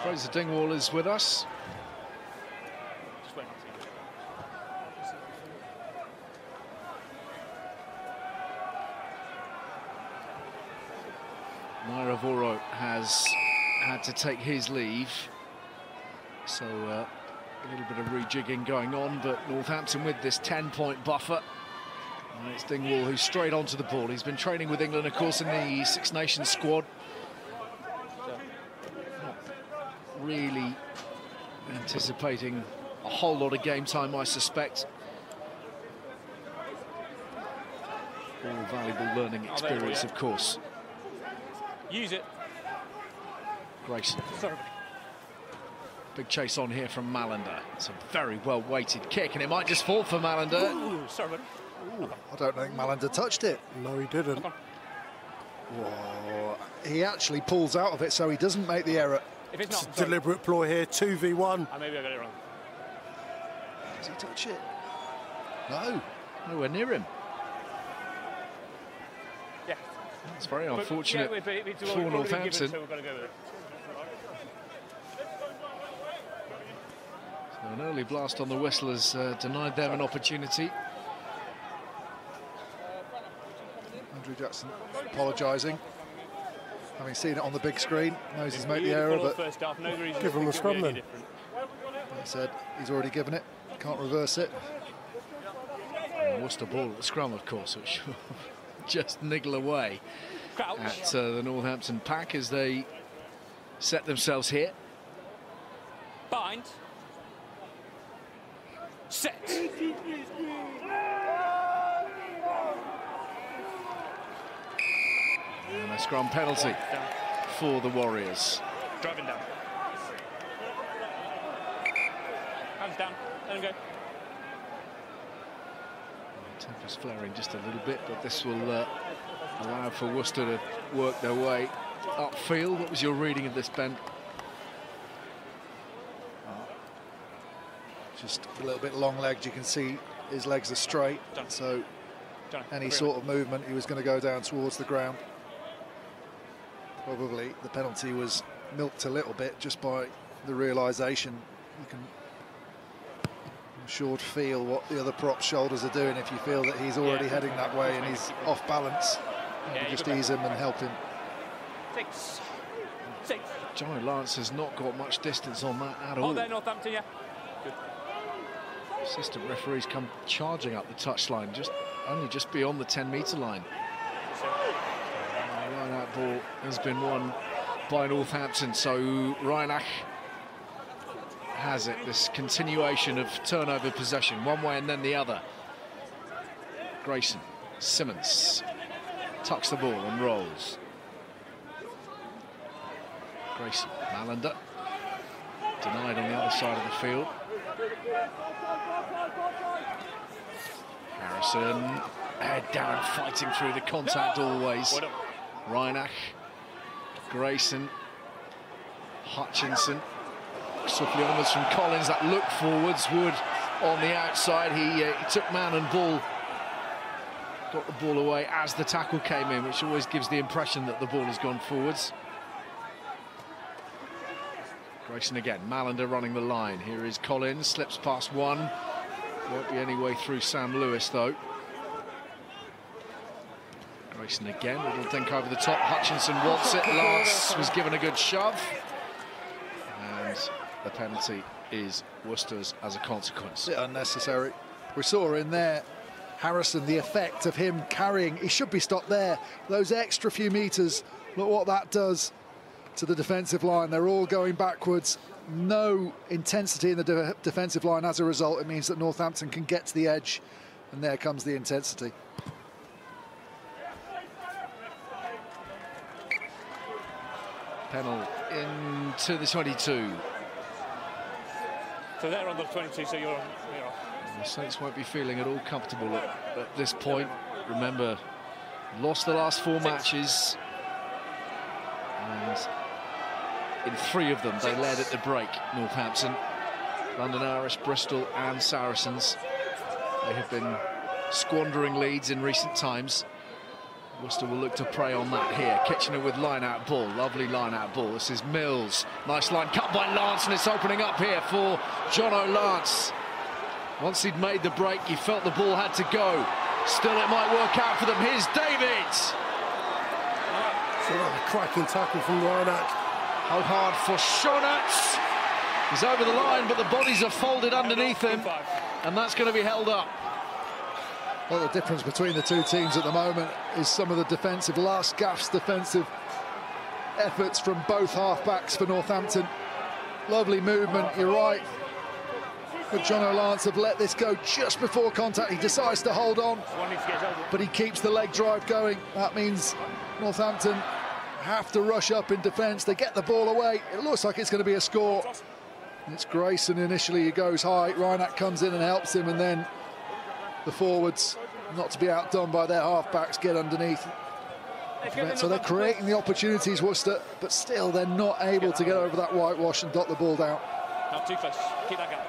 Fraser Dingwall is with us. Voro has had to take his leave, so a little bit of rejigging going on, but Northampton with this 10-point buffer. And it's Dingwall who's straight onto the ball. He's been training with England, of course, in the Six Nations squad. Not really anticipating a whole lot of game time, I suspect. All valuable learning experience, of course. Use it. Grayson. Sorry. Big chase on here from Malander. It's a very well-weighted kick, and it might just fall for Malander. Ooh, sorry, buddy. Ooh, I don't think Malander touched it. No, he didn't. Whoa. He actually pulls out of it, so he doesn't make the error. If it's not, it's a deliberate ploy here, 2v1. Maybe I got it wrong. Does he touch it? No. Nowhere near him. Yeah. It's very unfortunate for Northampton. So we've got to go with it. So an early blast on the whistle has denied them an opportunity. Andrew Jackson apologising. Having seen it on the big screen, knows he's made the error, but give him a scrum then. He said he's already given it, can't reverse it. And Worcester ball at the scrum, of course, which just niggle away at the Northampton pack as they set themselves here. Bind. Set. And a scrum penalty for the Warriors. Driving down. Hands down. Let him go. Temper's flaring just a little bit, but this will allow for Worcester to work their way upfield. What was your reading of this, Ben? Just a little bit long-legged. You can see his legs are straight, so any sort of movement, he was going to go down towards the ground. Probably the penalty was milked a little bit just by the realisation. You can, I'm sure, feel what the other prop's shoulders are doing if you feel that he's already heading that way and he's off balance. You just ease him and help him. 6. Johnny Lawrence has not got much distance on that at all. There, Northampton, yeah. Good. Assistant referees come charging up the touchline, only just beyond the 10-metre line. That ball has been won by Northampton, so Reinach has it. This continuation of turnover possession, one way and then the other. Grayson, Simmons tucks the ball and rolls. Grayson, Malander denied on the other side of the field. Harrison, head down, fighting through the contact always. Reinach, Grayson, Hutchinson, swiftly onwards from Collins. That look forwards, Wood on the outside. He took man and ball, got the ball away as the tackle came in, which always gives the impression that the ball has gone forwards. Grayson again, Malander running the line. Here is Collins, slips past one. Won't be any way through Sam Lewis though. Grayson again, little think over the top. Hutchinson wants it. Lance was given a good shove. And the penalty is Worcester's as a consequence. Unnecessary. We saw in there, Harrison, the effect of him carrying. He should be stopped there. Those extra few metres, look what that does to the defensive line. They're all going backwards. No intensity in the defensive line as a result. It means that Northampton can get to the edge. And there comes the intensity. Pennell into the 22. So they're on the 22, so you're off. The Saints won't be feeling at all comfortable at this point. Remember, lost the last 4 matches. And in 3 of them, they led at the break, Northampton. London Irish, Bristol and Saracens. They have been squandering leads in recent times. Worcester will look to prey on that here. Kitchener with line-out ball. Lovely line-out ball. This is Mills. Nice line cut by Lance, and it's opening up here for Jono Lance. Once he'd made the break, he felt the ball had to go. Still, it might work out for them. Here's David. So a cracking tackle from Reinach. How hard for Schonert. He's over the line, but the bodies are folded underneath him, and that's going to be held up. Well, the difference between the two teams at the moment is some of the defensive, last gasp defensive efforts from both half-backs for Northampton. Lovely movement, you're right. But Jono Lance have let this go just before contact. He decides to hold on, but he keeps the leg drive going. That means Northampton have to rush up in defence. They get the ball away. It looks like it's going to be a score. It's Grayson initially, he goes high. Reinach comes in and helps him, and then the forwards, not to be outdone by their half-backs, get underneath. So they're creating the opportunities, Worcester, but still they're not able to get over that whitewash and dot the ball down. Not too close. Keep that gap.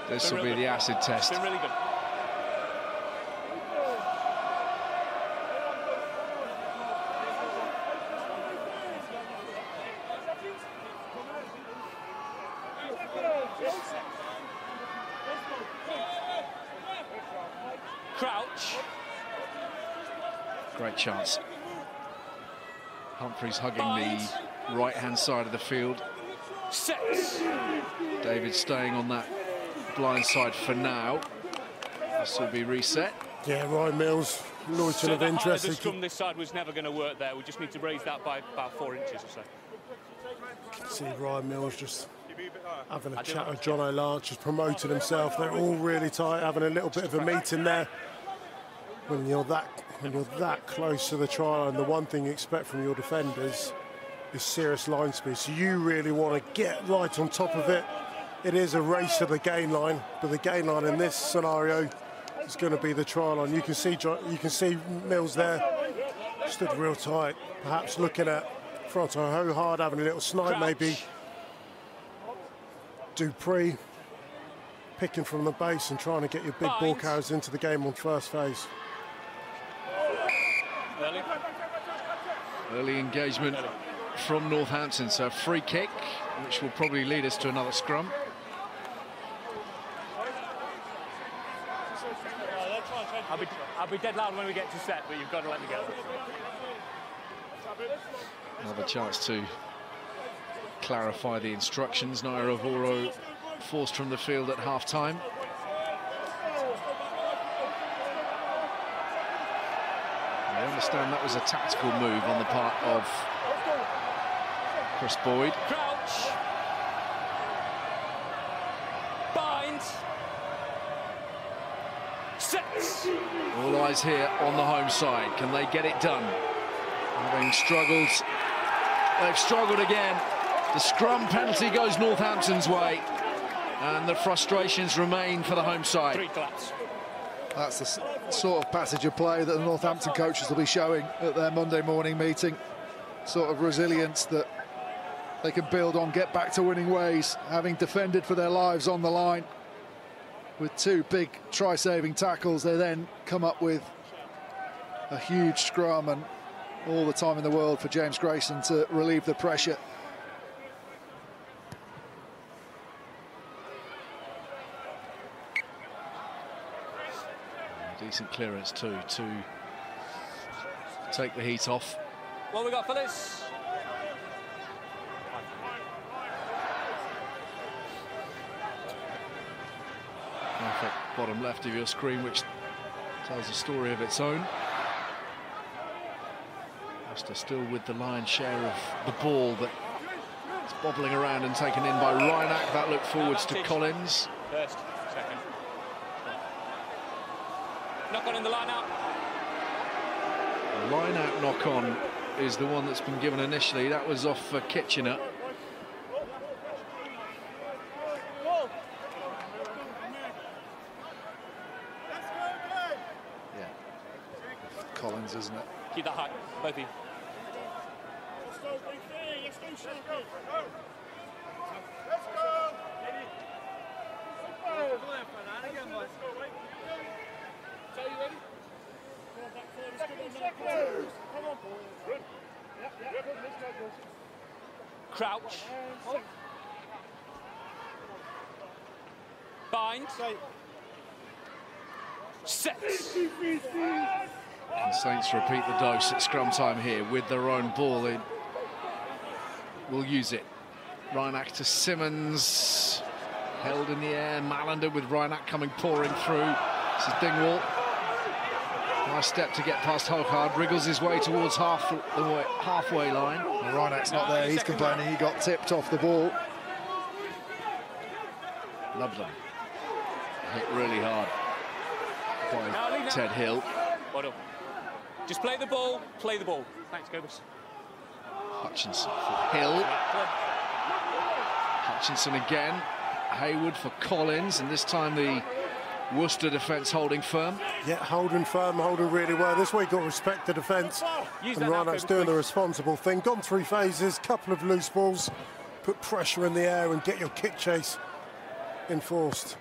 This will be the acid test. It's been really good. Crouch. Great chance. Humphreys hugging the right-hand side of the field. Six. David staying on that blind side for now. This will be reset. Yeah, Ryan Mills, loitering of interest. The scrum this side was never going to work there. We just need to raise that by about 4 inches or so. You can see Ryan Mills just having a chat with Jono Lance, just promoting himself. They're all really tight, having a little bit of a meeting there. When you're that close to the try line, the one thing you expect from your defenders is serious line speed. So you really want to get right on top of it. It is a race to the gain line, but the gain line in this scenario is going to be the try line. You can see Mills there, stood real tight, perhaps looking at Fronto Ho hard, having a little snipe maybe. Dupree picking from the base and trying to get your big ball carriers into the game on first phase. Early engagement from Northampton, so a free kick, which will probably lead us to another scrum. I'll be dead loud when we get to set, but you've got to let me go. Another chance to clarify the instructions. Naira Voro forced from the field at half-time. I understand that was a tactical move on the part of Chris Boyd. Crouch. Bind. Six. All eyes here on the home side. Can they get it done? Having struggled, they've struggled again. The scrum penalty goes Northampton's way, and the frustrations remain for the home side. 3 claps. That's the sort of passage of play that the Northampton coaches will be showing at their Monday morning meeting. Sort of resilience that they can build on, get back to winning ways, having defended for their lives on the line. With 2 big try-saving tackles, they then come up with a huge scrum, and all the time in the world for James Grayson to relieve the pressure. Decent clearance too to take the heat off. What we got for this? Perfect bottom left of your screen, which tells a story of its own. Worcester still with the lion's share of the ball, but it's bobbling around and taken in by Reinach. That look forwards to Collins. First, second. Knock on in the line out. The line out knock on is the one that's been given initially. That was off Kitchener. Yeah, Collins, isn't it? Keep that high, both of you. Crouch. Bind. Sets. And Saints repeat the dose at scrum time here with their own ball. They will use it. Reinach to Simmons. Held in the air. Malander with Reinach coming pouring through. This is Dingwall. Nice step to get past Hogard. Wriggles his way towards halfway line. Well, Reinach's not there. He's complaining he got tipped off the ball. Ludlam. Hit really hard by Ted Hill. Well done. Just play the ball, play the ball. Thanks, Gobus. Hutchinson for Hill. Hutchinson again. Haywood for Collins, and this time the Worcester defence holding firm. Yeah, holding firm, holding really well. This week got respect the defence, and Reinach's doing the responsible thing. Gone through phases, couple of loose balls, put pressure in the air and get your kick chase enforced.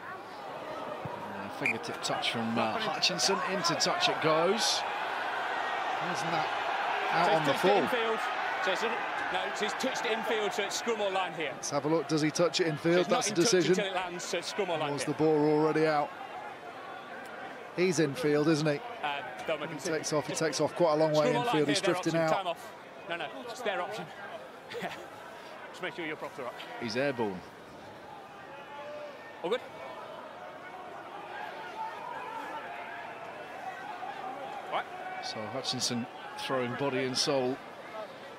Fingertip touch from Hutchinson, into touch it goes. Isn't that out on the full? No, he's touched it infield, so it's scrum or line here. Let's have a look. Does he touch it infield? That's a decision. Until it lands, so it's scrum or line. Was the ball already out? He's infield, isn't he? He takes off. He takes off quite a long way infield. He's drifting out. Time off. No, it's their option. Just make sure your props are up. He's airborne. All good. Right. So Hutchinson throwing body and soul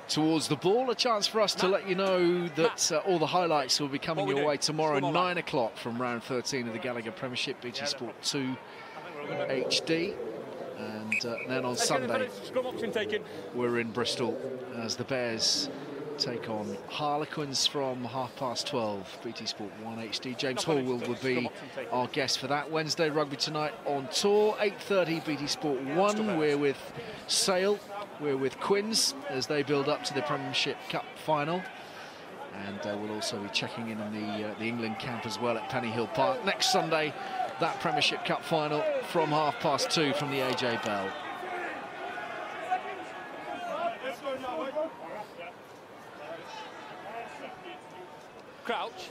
towards the ball. A chance for us to let you know that all the highlights will be coming your way tomorrow at 9 o'clock from round 13 of the Gallagher Premiership, BT Sport 2 HD. And then on Sunday, we're in Bristol as the Bears take on Harlequins from 12:30, BT Sport 1 HD. James Hall will be our guest for that. Wednesday, Rugby Tonight on tour, 8:30, BT Sport 1. We're with Sale, we're with Quins as they build up to the Premiership Cup final. And we'll also be checking in on the England camp as well at Pennyhill Park. Next Sunday, that Premiership Cup final from 2:30 from the AJ Bell. Crouch.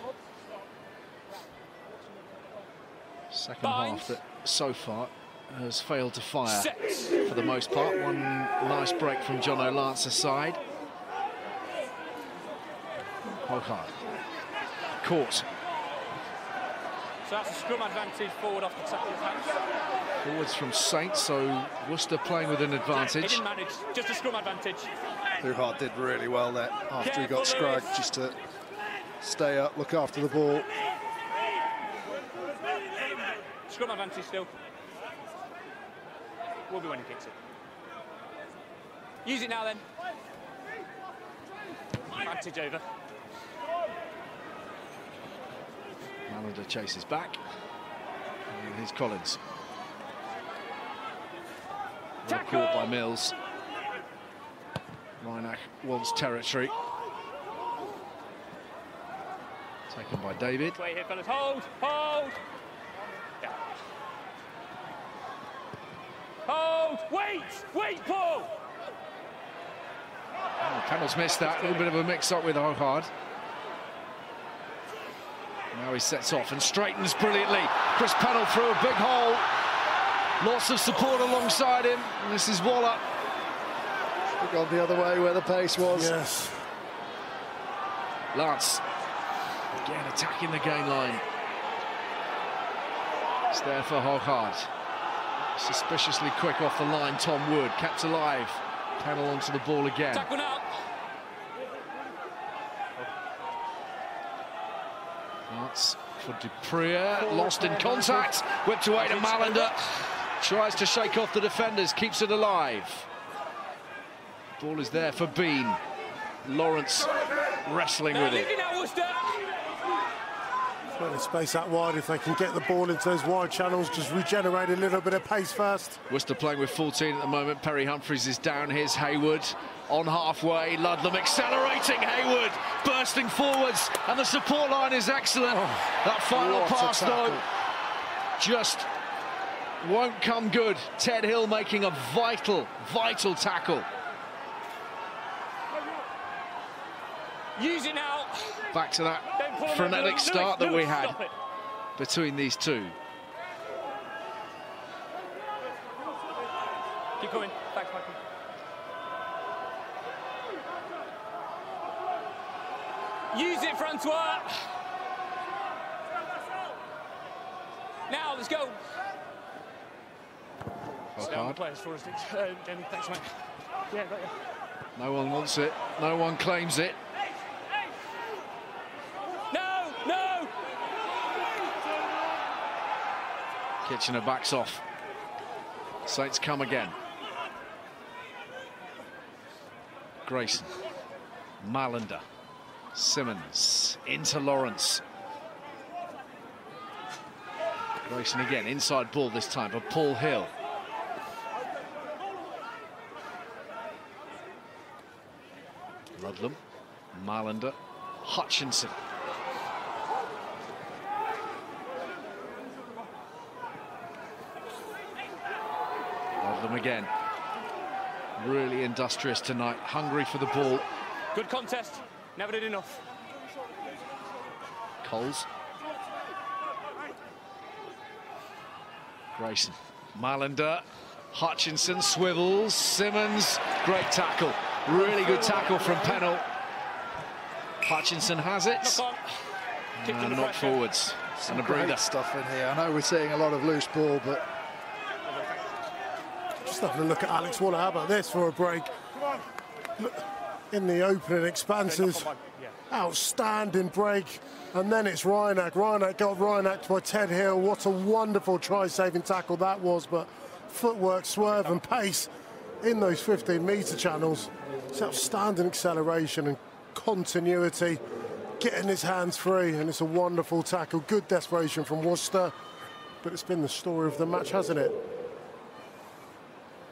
Second half that so far has failed to fire for the most part. One nice break from John O'Lance's side. Hogard. Caught. So that's a scrum advantage forward off the tackle's hands. Forwards from Saints, so Worcester playing with an advantage. He didn't manage, just a scrum advantage. Hogard did really well there after he got scragged, just to stay up, look after the ball. Scrum advantage still. Will be when he kicks it. Use it now then. Advantage over. Malander chases back. And here's Collins. Well caught by Mills. Reinach wants territory. Taken by David. Wait here, fellas. Hold! Hold! Yeah. Hold! Wait! Wait, Paul! Oh, Pennell's missed that. A little bit of a mix-up with Hogard. Now he sets off and straightens brilliantly. Chris Pennell through a big hole. Lots of support alongside him. And this is Waller. We've gone the other way where the pace was. Yes. Lance. Again attacking the gain line. It's there for Hogard. Suspiciously quick off the line, Tom Wood. Kept alive. Pennell onto the ball again. Tackle now. Lance for Dupree. Lost in contact. Whipped away to Malander. Tries to shake off the defenders. Keeps it alive. Ball is there for Bean. Lawrence wrestling with it. Well, the space that wide, if they can get the ball into those wide channels, just regenerate a little bit of pace first. Worcester playing with 14 at the moment. Perry Humphries is down. Here's Haywood on halfway. Ludlam accelerating. Haywood bursting forwards, and the support line is excellent. That final pass, though, just won't come good. Ted Hill making a vital tackle. Use it now. Back to that frenetic start that we had between these two. Keep going. Thanks, Michael. Use it, Francois. Now, let's go. Players for us, Jamie, thanks, mate. Yeah, got you. No one wants it. No one claims it. No! Kitchener backs off. Saints come again. Grayson. Malander. Simmons. Into Lawrence. Grayson again. Inside ball this time for Paul Hill. Ludlam. Malander. Hutchinson. Ludlam again. Really industrious tonight, hungry for the ball. Good contest, never did enough. Coles. Grayson. Malander. Hutchinson swivels. Simmons. Great tackle. Really good tackle from Pennell. Hutchinson has it. And knocked forwards. Some great stuff in here. I know we're seeing a lot of loose ball, but just having a look at Alex Waller. How about this for a break? Look, in the opening expanses, outstanding break, and then it's Reinach. Reinach got Reinach by Ted Hill. What a wonderful try-saving tackle that was, but footwork, swerve and pace in those 15-metre channels. It's outstanding acceleration and continuity, getting his hands free, and it's a wonderful tackle. Good desperation from Worcester, but it's been the story of the match, hasn't it?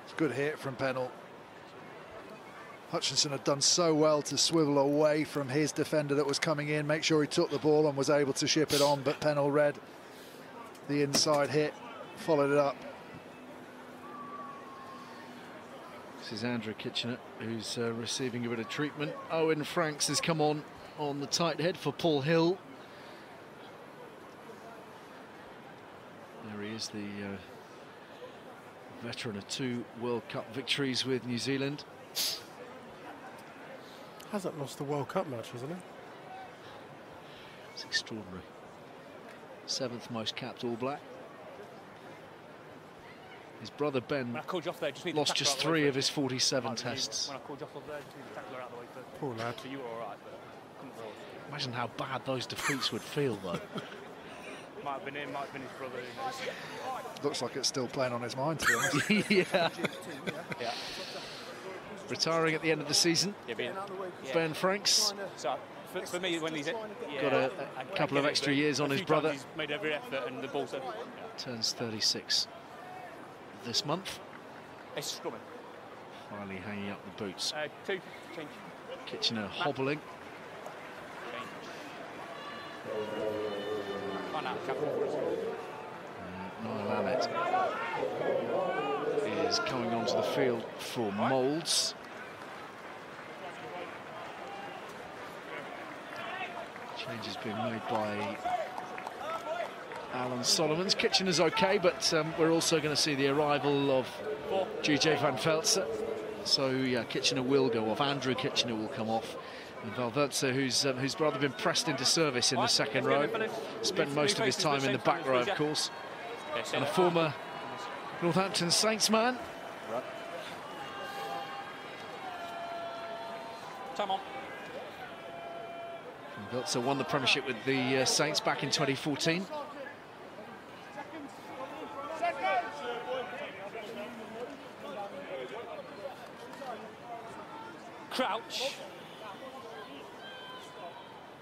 It's a good hit from Pennell. Hutchinson had done so well to swivel away from his defender that was coming in, make sure he took the ball and was able to ship it on, but Pennell read the inside hit, followed it up. This is Andrew Kitchener, who's receiving a bit of treatment. Owen Franks has come on the tight head for Paul Hill. There he is, the veteran of 2 World Cup victories with New Zealand. Hasn't lost the World Cup match, hasn't he? It's extraordinary. 7th most capped All Black. His brother Ben lost just 3 of his 47 tests. When I called you off there, just need to tackle her out of the way first. Poor lad. So you were all right, but couldn't roll. Imagine how bad those defeats would feel, though. Might have been him, might have been his brother. Who knows? Looks like it's still playing on his mind, to be honest. Yeah. Retiring at the end of the season. Ben Franks. So for me, when he's got a couple of extra years on his brother. He's made every effort, and the ball's turns 36 this month. It's scrumming. Finally hanging up the boots. 2 change. Kitchener hobbling. Niall Allett is coming onto the field for Moulds. Changes being made by Alan Solomons. Kitchener's okay, but we're also going to see the arrival of GJ van Veltze. So yeah, Kitchener will go off. Andrew Kitchener will come off. And Valvertze, who's rather been pressed into service in the second row, spent most of his time in the back row, of course, and a former Northampton Saints man. Time on. Valvertze won the Premiership with the Saints back in 2014. Crouch.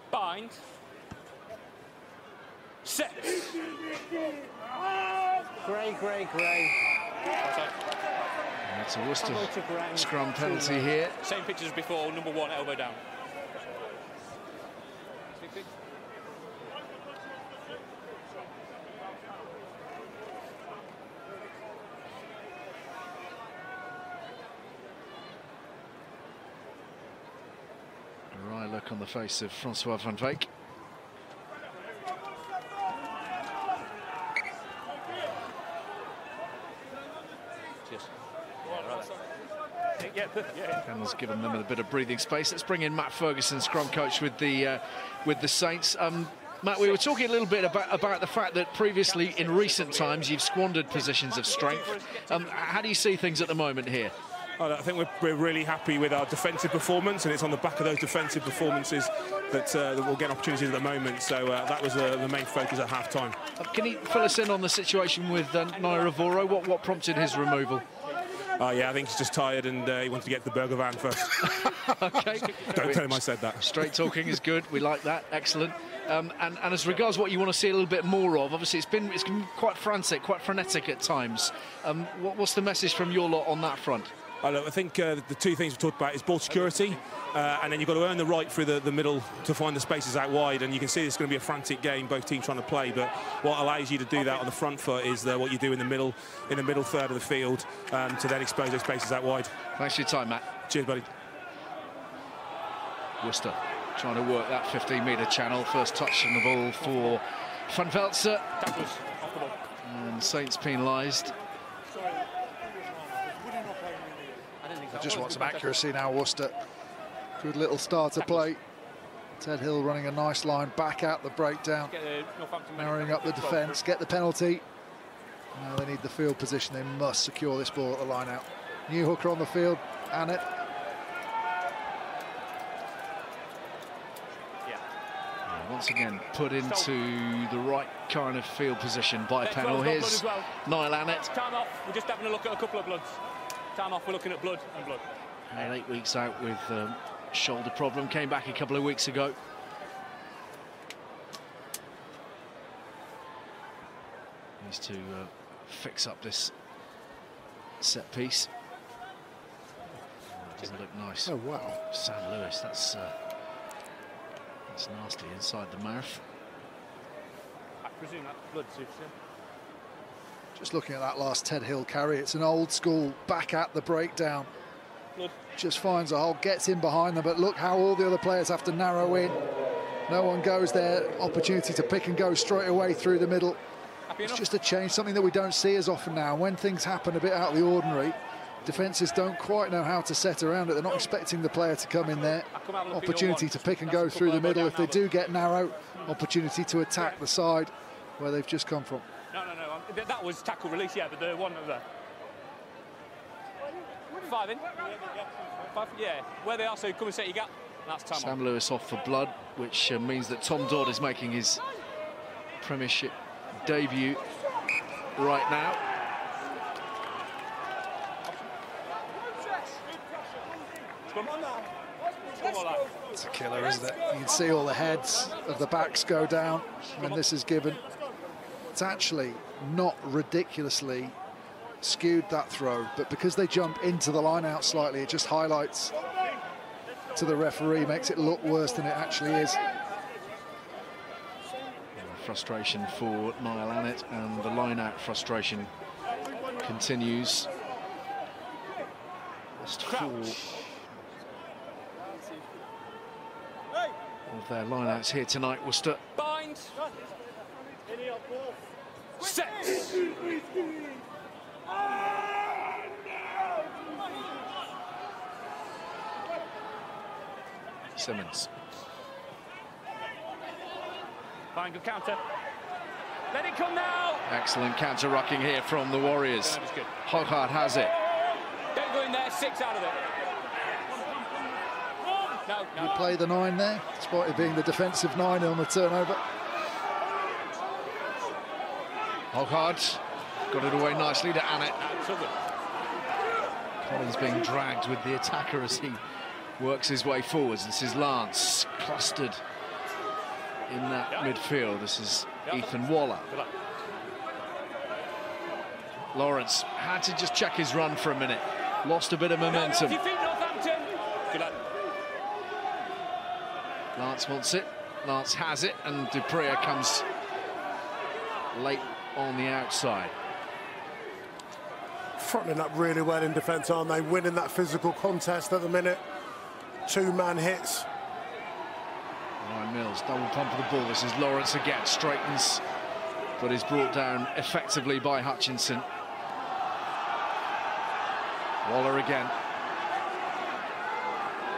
Bind. Set. Gray. That's a Worcester scrum penalty here. Same picture as before, number 1, elbow down. look on the face of Francois van Veek. Campbell's given them a bit of breathing space. Let's bring in Matt Ferguson, scrum coach with the Saints. Matt, we were talking a little bit about the fact that previously, in recent times, you've squandered positions of strength. How do you see things at the moment here? I think we're really happy with our defensive performance, and it's on the back of those defensive performances that we'll get opportunities at the moment. So that was the main focus at half-time. Can you fill us in on the situation with Naira Voro? What prompted his removal? Yeah, I think he's just tired and he wanted to get to the burger van first. OK. Don't tell him I said that. Straight talking is good. We like that. Excellent. And as regards what you want to see a little bit more of, obviously it's been quite frantic, quite frenetic at times. What's the message from your lot on that front? I think the two things we talked about is ball security, and then you've got to earn the right through the middle to find the spaces out wide. And you can see it's going to be a frantic game, both teams trying to play. But what allows you to do that on the front foot is what you do in the middle third of the field to then expose those spaces out wide. Thanks for your time, Matt. Cheers, buddy. Worcester trying to work that 15-metre channel. First touch on the ball for Van Veltzer. And Saints penalised. Just want some accuracy now, Worcester. Good little start to play. Ted Hill running a nice line back out the breakdown, narrowing up the defence, get the penalty. Now they need the field position. They must secure this ball at the line out. New hooker on the field, Annett. Once again, put into the right kind of field position by Pennell. Here's Niall Annett. Time off. We're just having a look at a couple of bloods. Time off. We're looking at blood and blood. And 8 weeks out with shoulder problem. Came back a couple of weeks ago. Needs to fix up this set piece. Doesn't look nice. Oh wow! Sam Lewis. That's nasty inside the mouth. I presume that's blood, Susan. Just looking at that last Ted Hill carry, it's an old school back at the breakdown. Blood. Just finds a hole, gets in behind them, but look how all the other players have to narrow in. No one goes there. Opportunity to pick and go straight away through the middle. It's just a change, something that we don't see as often now. When things happen a bit out of the ordinary, defences don't quite know how to set around it. They're not expecting the player to come in there. Opportunity to pick and go through the middle. If they do get narrow, opportunity to attack the side where they've just come from. No. That was tackle release, yeah, but the one over there. 5 in. 5, yeah. Where they are, so come and set your gap. That's time Sam on. Lewis off for blood, which means that Tom Dodd is making his Premiership debut right now. It's a killer, isn't it? You can see all the heads of the backs go down when this is given. It's actually not ridiculously skewed, that throw, but because they jump into the line out slightly, it just highlights to the referee, makes it look worse than it actually is. Frustration for Niall Annett, and the line out frustration continues. Just 4 of their lineouts here tonight. Worcester. Bind. Set. Simmons. Fine, good counter. Let it come now. Excellent counter-rucking here from the Warriors. Hoggard has it. Don't go in there, 6 out of it. No. You play the 9 there, despite it being the defensive 9 on the turnover. Hoggard got it away nicely to Annett. Collins being dragged with the attacker as he works his way forwards. This is Lance, clustered in that midfield. This is Ethan Waller. Lawrence had to just check his run for a minute. Lost a bit of momentum. Lance wants it. Lance has it, and Dupree comes late on the outside. Fronting up really well in defence, aren't they? Winning that physical contest at the minute. 2-man hits. Ryan Mills, double pump of the ball. This is Lawrence again, straightens, but is brought down effectively by Hutchinson. Waller again.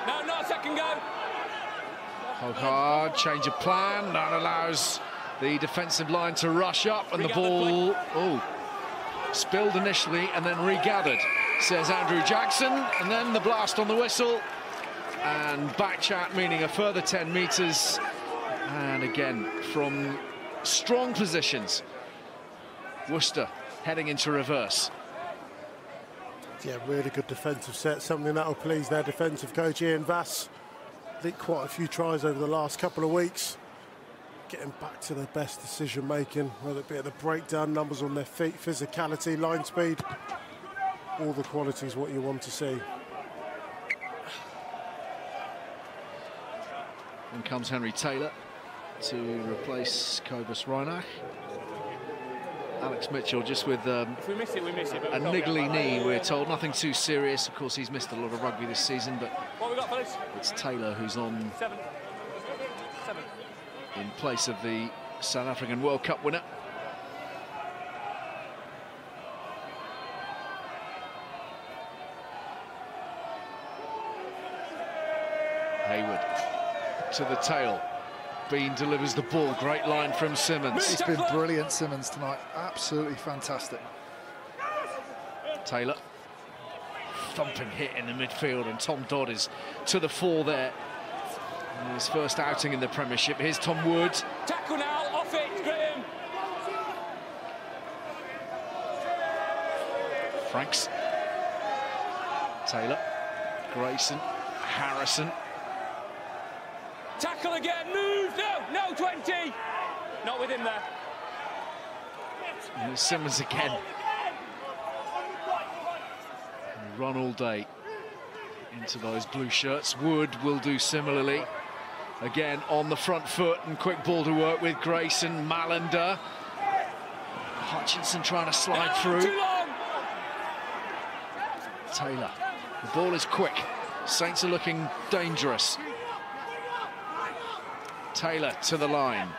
No, not a second go. Hogard, change of plan. That allows the defensive line to rush up, and the ball spilled initially and then regathered, says Andrew Jackson, and then the blast on the whistle. And back chat, meaning a further 10 metres. And again, from strong positions, Worcester heading into reverse. Yeah, really good defensive set, something that'll please their defensive coach Ian Vass. Leaked quite a few tries over the last couple of weeks, getting back to their best decision making, whether it be at the breakdown, numbers on their feet, physicality, line speed, all the qualities what you want to see. In comes Henry Taylor to replace Cobus Reinach. Alex Mitchell just with if we miss it, we miss it, a niggly knee, we're told. Nothing too serious. Of course, he's missed a lot of rugby this season, but what we got, fellas? It's Taylor who's on 7. in place of the South African World Cup winner. Hayward to the tail. Bean delivers the ball. Great line from Simmons. He's been brilliant, Simmons, tonight. Absolutely fantastic. Taylor. Thumping hit in the midfield, and Tom Dodd is to the fore there. In his first outing in the Premiership. Here's Tom Wood. Tackle now, off it, Graham. Franks. Taylor. Grayson. Harrison. Tackle again, move, no, 20. Not with him there. And Simmons again. Run all day into those blue shirts. Wood will do similarly. Again on the front foot, and quick ball to work with Grayson. Malander. Hutchinson trying to slide through. Too long. Taylor. The ball is quick. Saints are looking dangerous. Taylor to the line.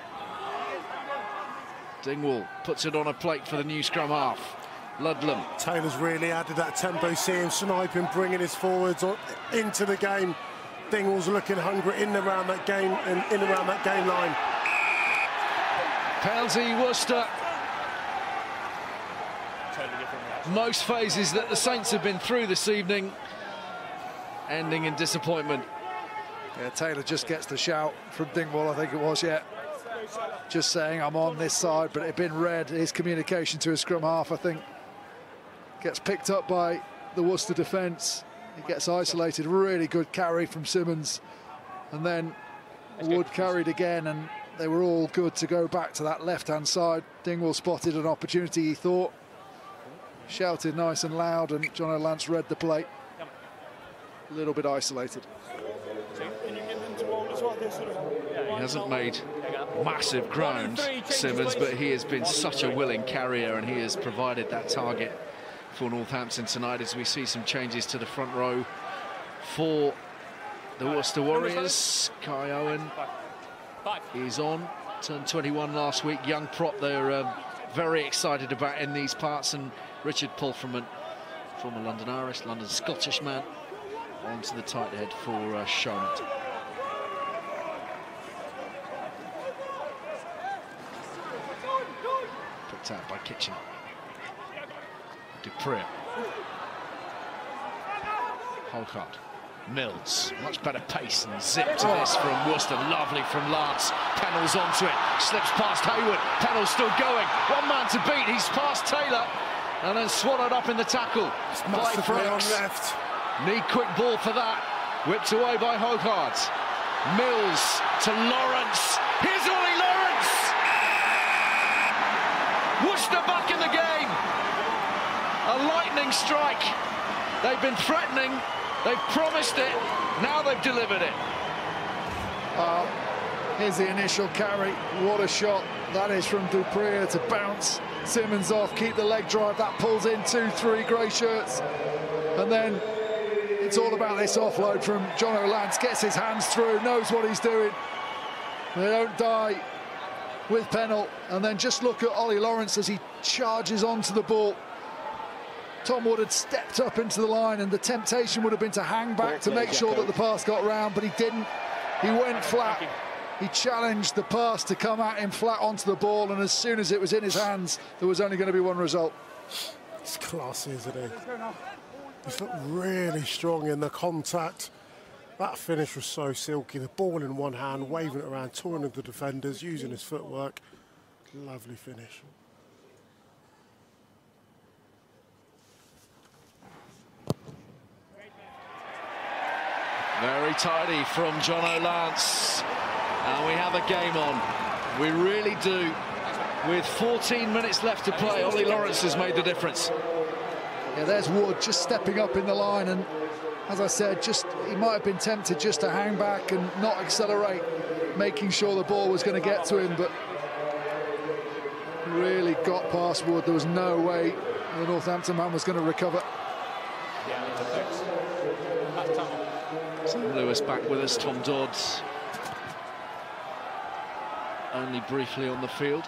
Dingwall puts it on a plate for the new scrum half. Ludlam. Taylor's really added that tempo, seeing sniping, bringing his forwards into the game. Dingwall's looking hungry in around that game and in around that game line. Penalty, Worcester. Most phases that the Saints have been through this evening, ending in disappointment. Yeah, Taylor just gets the shout from Dingwall, I think it was, yeah. Just saying, I'm on this side, but it had been read. His communication to his scrum half, I think, gets picked up by the Worcester defence. He gets isolated. Really good carry from Simmons. And then Wood carried again, and they were all good to go back to that left-hand side. Dingwall spotted an opportunity, he thought. Shouted nice and loud, and John O'Lance read the plate. A little bit isolated. He hasn't made massive ground, Simmons, but he has been such a willing carrier, and he has provided that target for Northampton tonight, as we see some changes to the front row for the Worcester Warriors. Kai Owen is on, turned 21 last week, young prop. They're very excited about in these parts, and Richard Pulfreman, former London Irish, London Scottish man, onto the tight head for Shonut. Picked out by Kitchen. Dupree. Holcott. Mills. Much better pace and zip to this from Worcester. Lovely from Lance. Pennell's onto it. Slips past Hayward. Pennell's still going. One man to beat. He's past Taylor. And then swallowed up in the tackle by Franks. Left. Need quick ball for that. Whipped away by Holcott. Mills to Lawrence. Here's Ollie Lawrence. Worcester back in the game. A lightning strike. They've been threatening, they've promised it, now they've delivered it. Here's the initial carry. What a shot that is from Dupree to bounce Simmons off, keep the leg drive. That pulls in 2-3 grey shirts. And then it's all about this offload from John O'Lance. Gets his hands through, knows what he's doing. They don't die with Pennell. And then just look at Ollie Lawrence as he charges onto the ball. Tom Wood had stepped up into the line, and the temptation would have been to hang back to make sure that the pass got round, but he didn't. He went flat. He challenged the pass to come at him flat onto the ball, and as soon as it was in his hands, there was only going to be one result. It's classy, isn't he? He's looked really strong in the contact. That finish was so silky. The ball in one hand, waving it around, toying with the defenders, using his footwork. Lovely finish. Very tidy from Jono Lance. And we have a game on. We really do. With 14 minutes left to play, Ollie Lawrence has made the difference. Yeah, there's Wood just stepping up in the line, and as I said, he might have been tempted just to hang back and not accelerate, making sure the ball was going to get to him, but really got past Wood. There was no way the Northampton man was going to recover. Sam Lewis back with us, Tom Dodds only briefly on the field.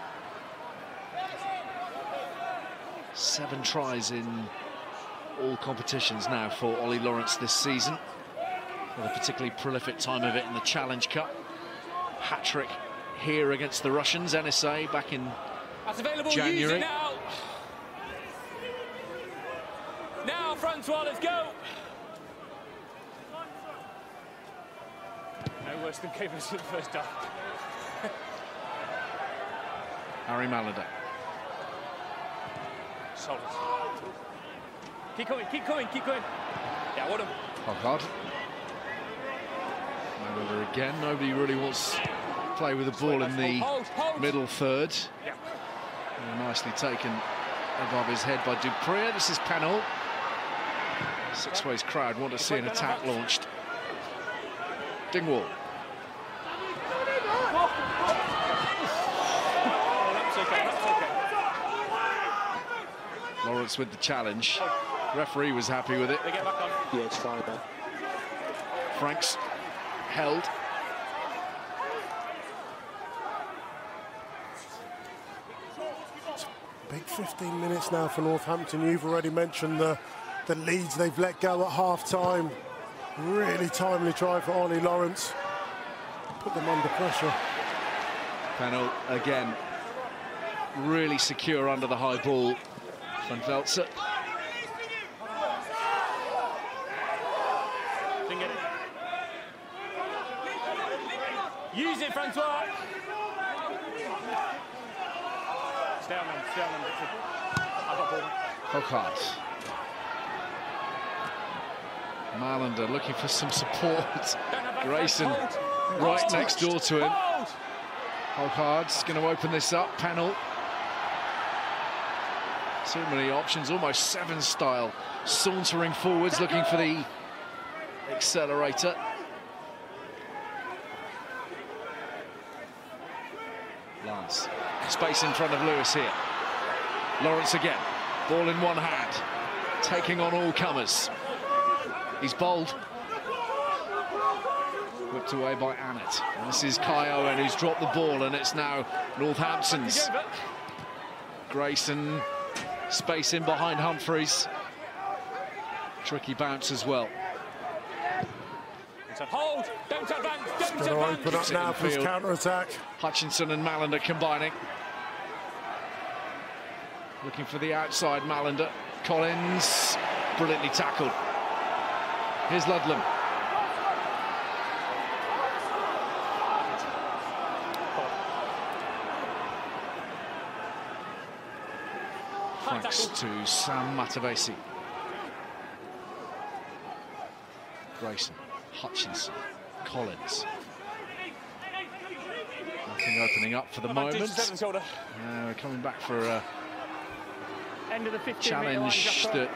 7 tries in all competitions now for Ollie Lawrence this season, with a particularly prolific time of it in the Challenge Cup. Hat-trick here against the Russians, NSA back in January. Use it now. Now, Francois, let's go. No worse than gave us the first half. Harry Malander. Solid. Keep coming, keep coming, keep going. Yeah, what him. Hard. Malander again. Nobody really wants to play with the ball in the middle third. Yeah. Nicely taken above his head by Dupree. This is Pennell. Sixways crowd want to see an attack launched. Dingwall. Lawrence with the challenge. Referee was happy with it. Yeah, it's fine, man. Franks held. Big 15 minutes now for Northampton. You've already mentioned the leads they've let go at half-time. Really timely try for Ollie Lawrence. Put them under pressure. Pennell again. Really secure under the high ball. Van Veltzer. Use it, Francois. Stay on them, Victor. I've got ball. Hochart. Malander looking for some support. Grayson right next door to him. Hochhart's going to open this up. Pennell. Too many options, almost 7 style. Sauntering forwards, looking for the accelerator. Lance. Space in front of Lewis here. Lawrence again. Ball in one hand. Taking on all comers. He's bold. Whipped away by Annett. And this is Kai Owen who's dropped the ball, and it's now Northampton's. Grayson. Space in behind Humphreys. Tricky bounce as well. Hold! Don't advance! Don't Going to open up now for his counter-attack. Hutchinson and Malander combining. Looking for the outside, Malander. Collins, brilliantly tackled. Here's Ludlam. Franks to Sam Matavesi. Grayson, Hutchinson, Collins. Nothing opening up for the moment. We're coming back for a end of the 15 challenge that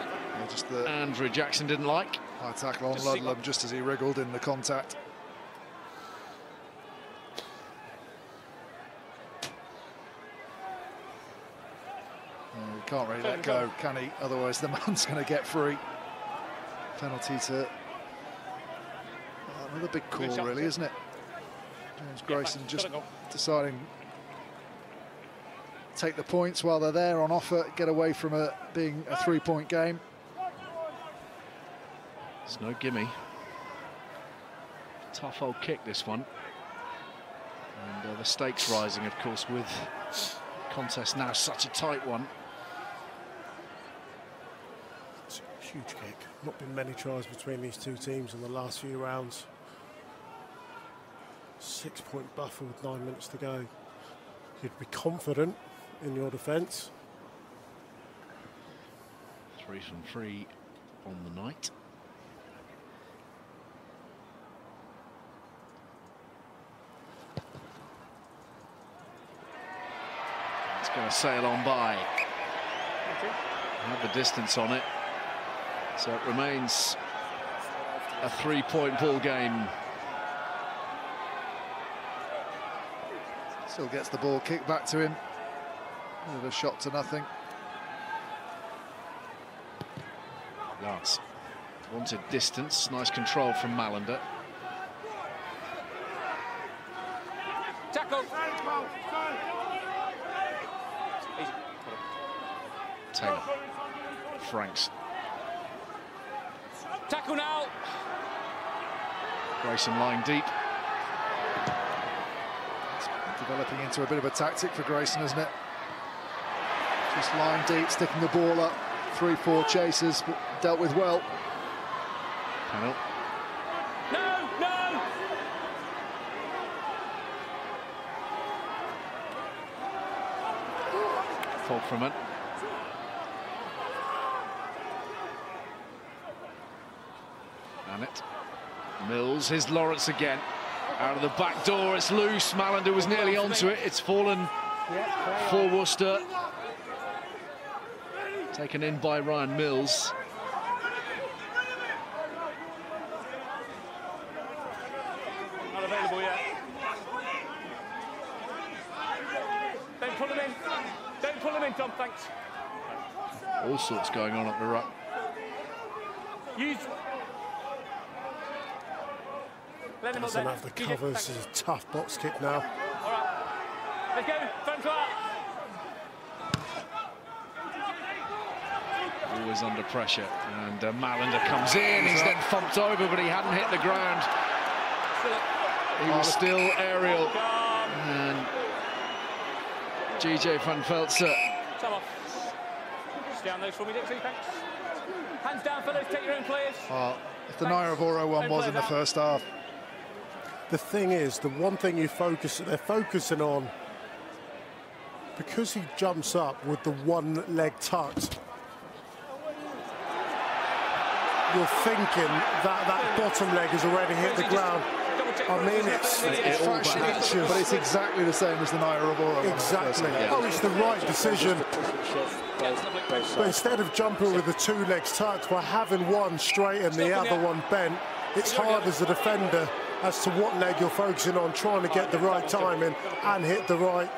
Andrew Jackson didn't like. High tackle on Ludlam just as he wriggled in the contact. He can't really let go, can he? Otherwise the man's going to get free. Penalty to another big call, really, isn't it? James Grayson just deciding to take the points while they're there on offer, get away from being a 3-point game. It's no gimme. Tough old kick, this one. And the stakes rising, of course, with contest now such a tight one. It's a huge kick. Not been many tries between these two teams in the last few rounds. 6-point buffer with 9 minutes to go. You'd be confident in your defence. 3 from 3 on the night. It's going to sail on by. Have the distance on it. So it remains a 3-point ball game. Still gets the ball kicked back to him. With a shot to nothing. Lance wanted distance. Nice control from Malander. Tackle. Taylor. Franks. Tackle now. Grayson lying deep. Developing into a bit of a tactic for Grayson, isn't it? Just lying deep, sticking the ball up. 3-4 chases, but dealt with well. Panel. No, no. Fault from it. And it. Mills, his Lawrence again. Out of the back door, it's loose. Malander was nearly onto it. It's fallen for Worcester. Taken in by Ryan Mills. Not available yet. Don't pull him in. Don't pull him in, Tom, thanks. All sorts going on at the ruck. Use. Doesn't have the covers. It's a tough box kick now. All right. Let's go. Front flat. Always under pressure. And Malander comes in. He's then thumped over, but he hadn't hit the ground. He was still aerial. And GJ van Veltzer. Come off. Just down those for me, Dixie, thanks. Hands down, fellas. Take your own players. Oh, if the Naira one was in the first half. The thing is, the one thing they're focusing on, because he jumps up with the one leg tucked, you're thinking that bottom leg has already hit the ground. I mean, it's fractious, but it's exactly the same as the Naira. Exactly. Oh, it's the right decision. But instead of jumping with the 2 legs tucked, by having one straight and the other one bent, it's hard as a defender as to what leg you're focusing on, trying to get the right timing and hit the right.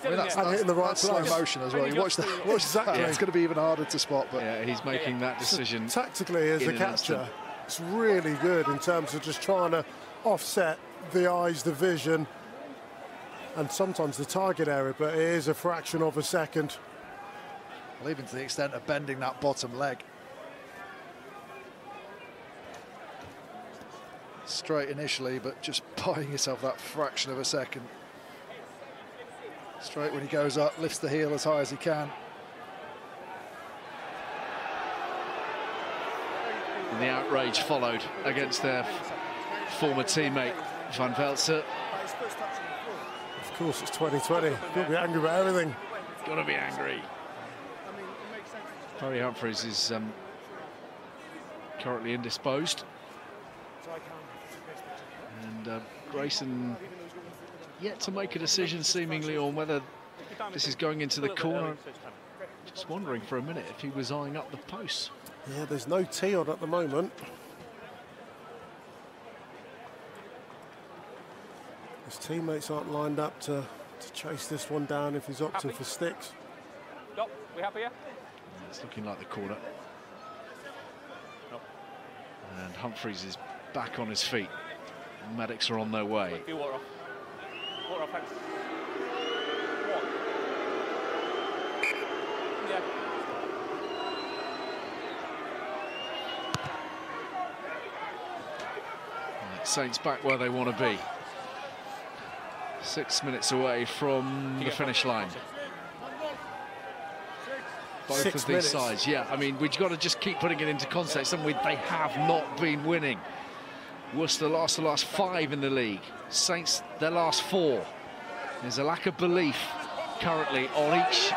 I mean, that's hitting the right slow motion as well. You watch that. Exactly. It's going to be even harder to spot. But yeah, he's making that decision. So tactically, as a catcher, it's really good in terms of just trying to offset the eyes, the vision, and sometimes the target area. But it is a fraction of a second. Well, even to the extent of bending that bottom leg. Straight initially, but just buying yourself that fraction of a second. Straight when he goes up, lifts the heel as high as he can. And the outrage followed against their former teammate, Van Veltzer. Of course, it's 2020. Got to be angry about everything. Got to be angry. Barry Humphries is currently indisposed. And Grayson yet to make a decision seemingly on whether this is going into the corner. Just wondering for a minute if he was eyeing up the posts. Yeah, there's no tee on at the moment. His teammates aren't lined up to chase this one down if he's opting for sticks. Stop. We happy, yeah? It's looking like the corner. And Humphries is back on his feet. Medics are on their way. Water off. Water off, thanks. Yeah. Saints back where they want to be. 6 minutes away from the finish line. Both of these sides, yeah. I mean, we've got to just keep putting it into context, haven't we? They have not been winning. Worcester lost the last 5 in the league. Saints, their last 4. There's a lack of belief currently on each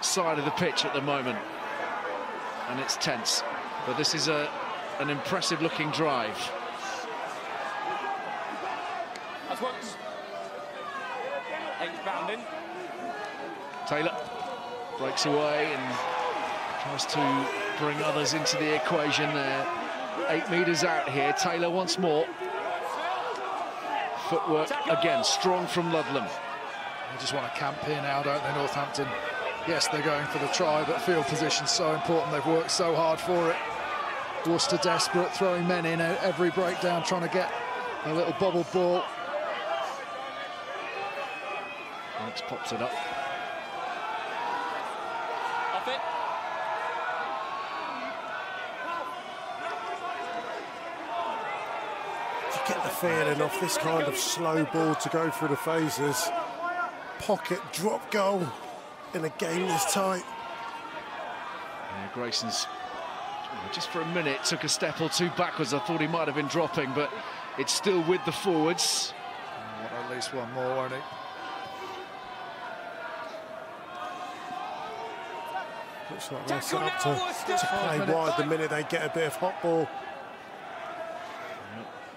side of the pitch at the moment. And it's tense. But this is an impressive-looking drive. That's once. 8 bounding. Taylor breaks away and tries to bring others into the equation there. 8 metres out here. Taylor once more. Footwork again, strong from Ludlam. They just want to camp here now, don't they, Northampton? Yes, they're going for the try, but field position's so important. They've worked so hard for it. Worcester desperate, throwing men in every breakdown, trying to get a little bobble ball. Alex pops it up. Off it. You get the feeling off this kind of slow ball to go through the phases. Pocket drop goal in a game this tight. Yeah, Grayson's just for a minute took a step or two backwards. I thought he might have been dropping, but it's still with the forwards. Want at least one more, won't he? Looks like they're set up to play wide the minute they get a bit of hot ball.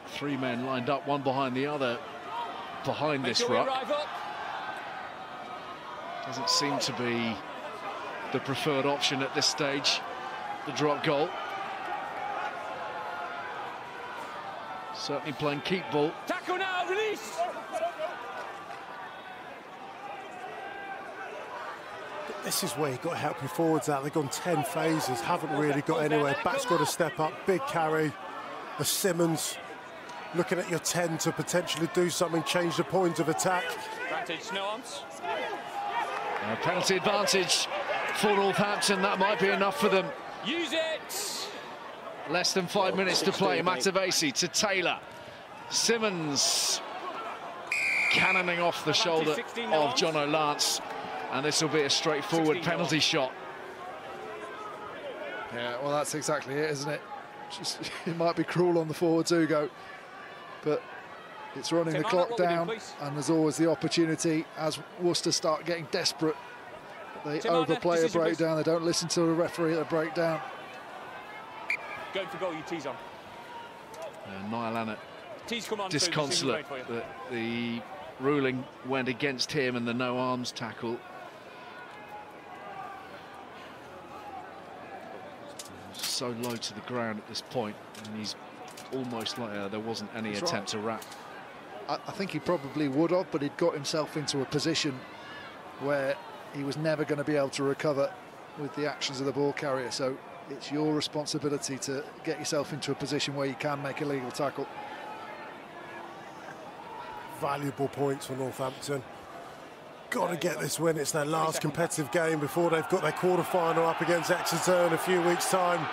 3 men lined up, one behind the other, behind this ruck. Doesn't seem to be the preferred option at this stage, the drop goal. Certainly playing keep ball. Tackle now, release! This is where you've got to help your forwards out. They've gone 10 phases, haven't really got anywhere. Back's got to step up, big carry. The Simmons looking at your 10 to potentially do something, change the point of attack. Advantage, no arms. Penalty advantage for Northampton. That might be enough for them. Use it! Less than 5 minutes to play. Matavesi to Taylor. Simmons cannoning off the shoulder of John O'Lance. And this will be a straightforward penalty shot. Yeah, well, that's exactly it, isn't it? Just, it might be cruel on the forwards, Hugo, but it's running the clock down, and there's always the opportunity as Worcester start getting desperate. They overplay a breakdown, they don't listen to the referee at a breakdown. Going for goal, you tease on. Niall Annett come on, disconsolate that the ruling went against him and the no arms tackle. So low to the ground at this point, and he's almost like there wasn't any attempt to wrap. I think he probably would have, but he'd got himself into a position where he was never going to be able to recover with the actions of the ball carrier. So it's your responsibility to get yourself into a position where you can make a legal tackle. Valuable points for Northampton. Got to get this win. It's their last competitive game before they've got their quarter-final up against Exeter in a few weeks' time.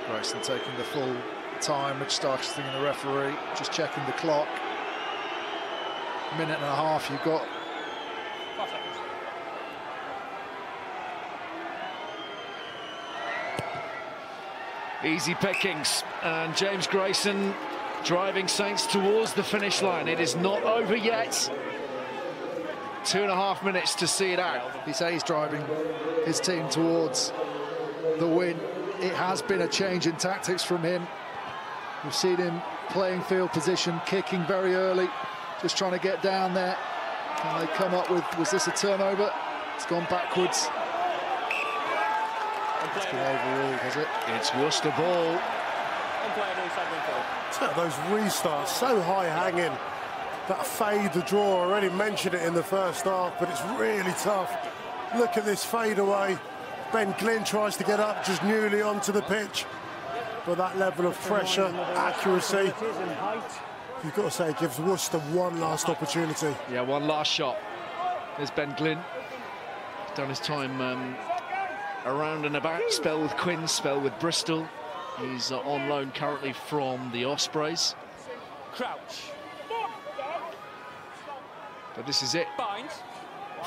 Grayson taking the full time, which starts thinking the referee, just checking the clock. Minute and a half you've got. 5 seconds. Easy pickings, and James Grayson driving Saints towards the finish line. It is not over yet. 2.5 minutes to see it out. He says he's driving his team towards the win. It has been a change in tactics from him. We've seen him playing field position, kicking very early, just trying to get down there. And they come up with, was this a turnover? It's gone backwards. It's been overruled, has it? It's Worcester ball. Those restarts, so high-hanging. That fade, the draw, I already mentioned it in the first half, but it's really tough. Look at this fade away. Ben Glynn tries to get up just newly onto the pitch. but that level of pressure, accuracy, you've got to say it gives Worcester one last opportunity. Yeah, one last shot. There's Ben Glynn. He's done his time around and about, spell with Quins, spell with Bristol. He's on loan currently from the Ospreys. Crouch. But this is it. Bind.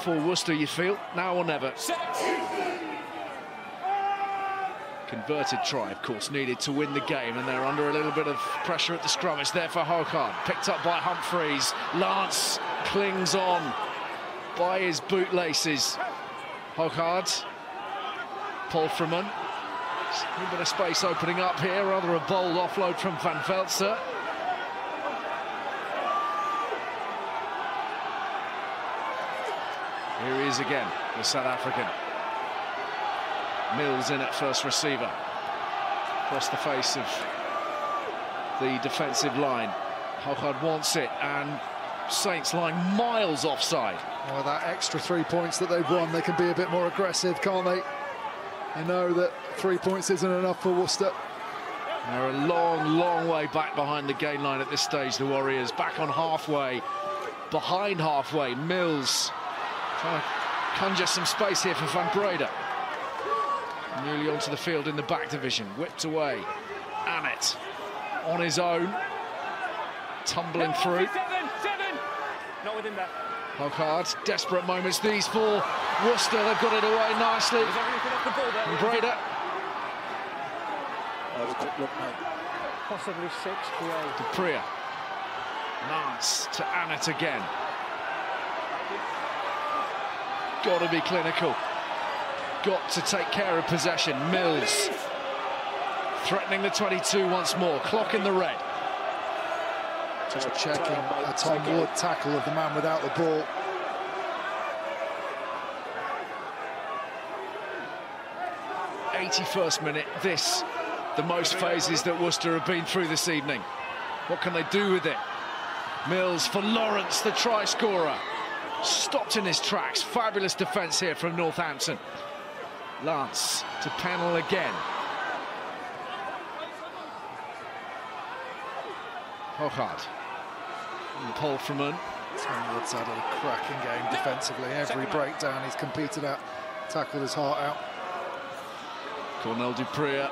For Worcester, you feel, now or never. Set. Converted try, of course, needed to win the game, and they're under a little bit of pressure at the scrum. It's there for Hogard, picked up by Humphreys. Lance clings on by his bootlaces. Hogard, Polfreman. A little bit of space opening up here, rather a bold offload from Van Veltzer. Here he is again, the South African. Mills in at first receiver. Across the face of the defensive line. Hogard wants it, and Saints lying miles offside. Well, that extra 3 points that they've won, they can be a bit more aggressive, can't they? They know that 3 points isn't enough for Worcester. They're a long, long way back behind the gain line at this stage, the Warriors. Back on halfway, behind halfway. Mills trying to conjure some space here for Van Breda. Newly onto the field in the back division, whipped away. Annett on his own, tumbling through. Seven. Not within that. Hogard, desperate moments these for Worcester. They've got it away nicely. Van Breda. Possibly 6 to 8. De Priya. Lance to Annett again. Got to be clinical. Got to take care of possession. Mills threatening the 22 once more. Clock in the red. Just checking a Tom Wood tackle of the man without the ball. '81st minute. This, the most phases that Worcester have been through this evening. What can they do with it? Mills for Lawrence, the try scorer. Stopped in his tracks. Fabulous defence here from Northampton. Lance to Pennell again. Hogard. Polfreman. Tom Wood's had a cracking game defensively. Every breakdown he's competed at, tackled his heart out. Cornel Du Priya.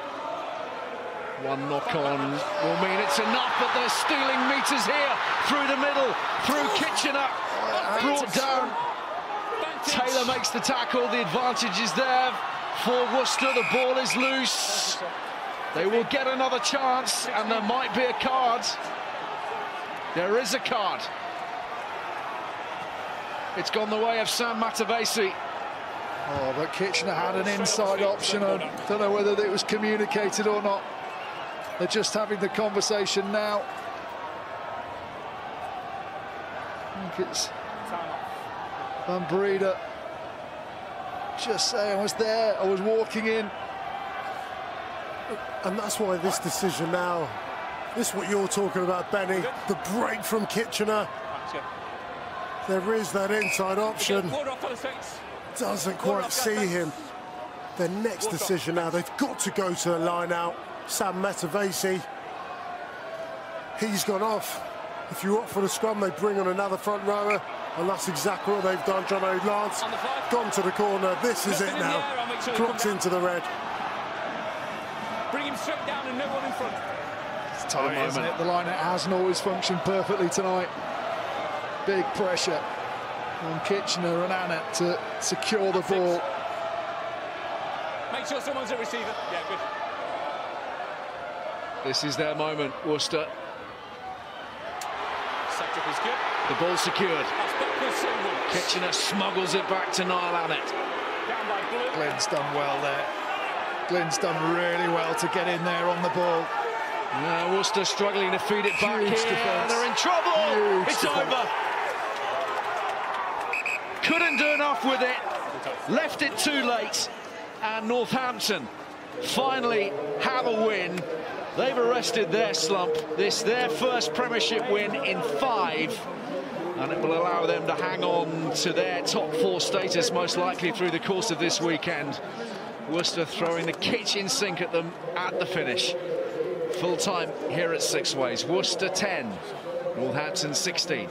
One knock on will mean it's enough, but they're stealing meters here through the middle, through Kitchener. Brought down. Taylor makes the tackle. The advantage is there for Worcester. The ball is loose. They will get another chance, and there might be a card. There is a card. It's gone the way of Sam Matavesi. Oh, but Kitchener had an inside option. I don't know whether it was communicated or not. They're just having the conversation now. I think it's Van Breda just saying, I was there, I was walking in. And that's why this decision now, this is what you're talking about, Benny, the break from Kitchener. There is that inside option. Doesn't quite see him. Their next decision now, they've got to go to the line out. Sam Matavesi, he's gone off. If you opt for the scrum, they bring on another front rower, and that's exactly what they've done. John O'Lance gone to the corner. This is it now. Clocks into the red. Bring him straight down and no one in front. It's time, isn't it? The line out hasn't always functioned perfectly tonight. Big pressure on Kitchener and Annett to secure the ball. Make sure someone's a receiver. Yeah, good. This is their moment, Worcester. Setup is good. The ball secured. Kitchener smuggles it back to Niall Annett. Glenn's done well there. Glenn's done really well to get in there on the ball. Yeah, Worcester struggling to feed it back here. Defense. They're in trouble. It's over. Couldn't do enough with it. Left it too late. And Northampton finally have a win. They've arrested their slump. This their first Premiership win in 5. And it will allow them to hang on to their top 4 status, most likely through the course of this weekend. Worcester throwing the kitchen sink at them at the finish. Full time here at Sixways. Worcester 10, Wolverhampton 16.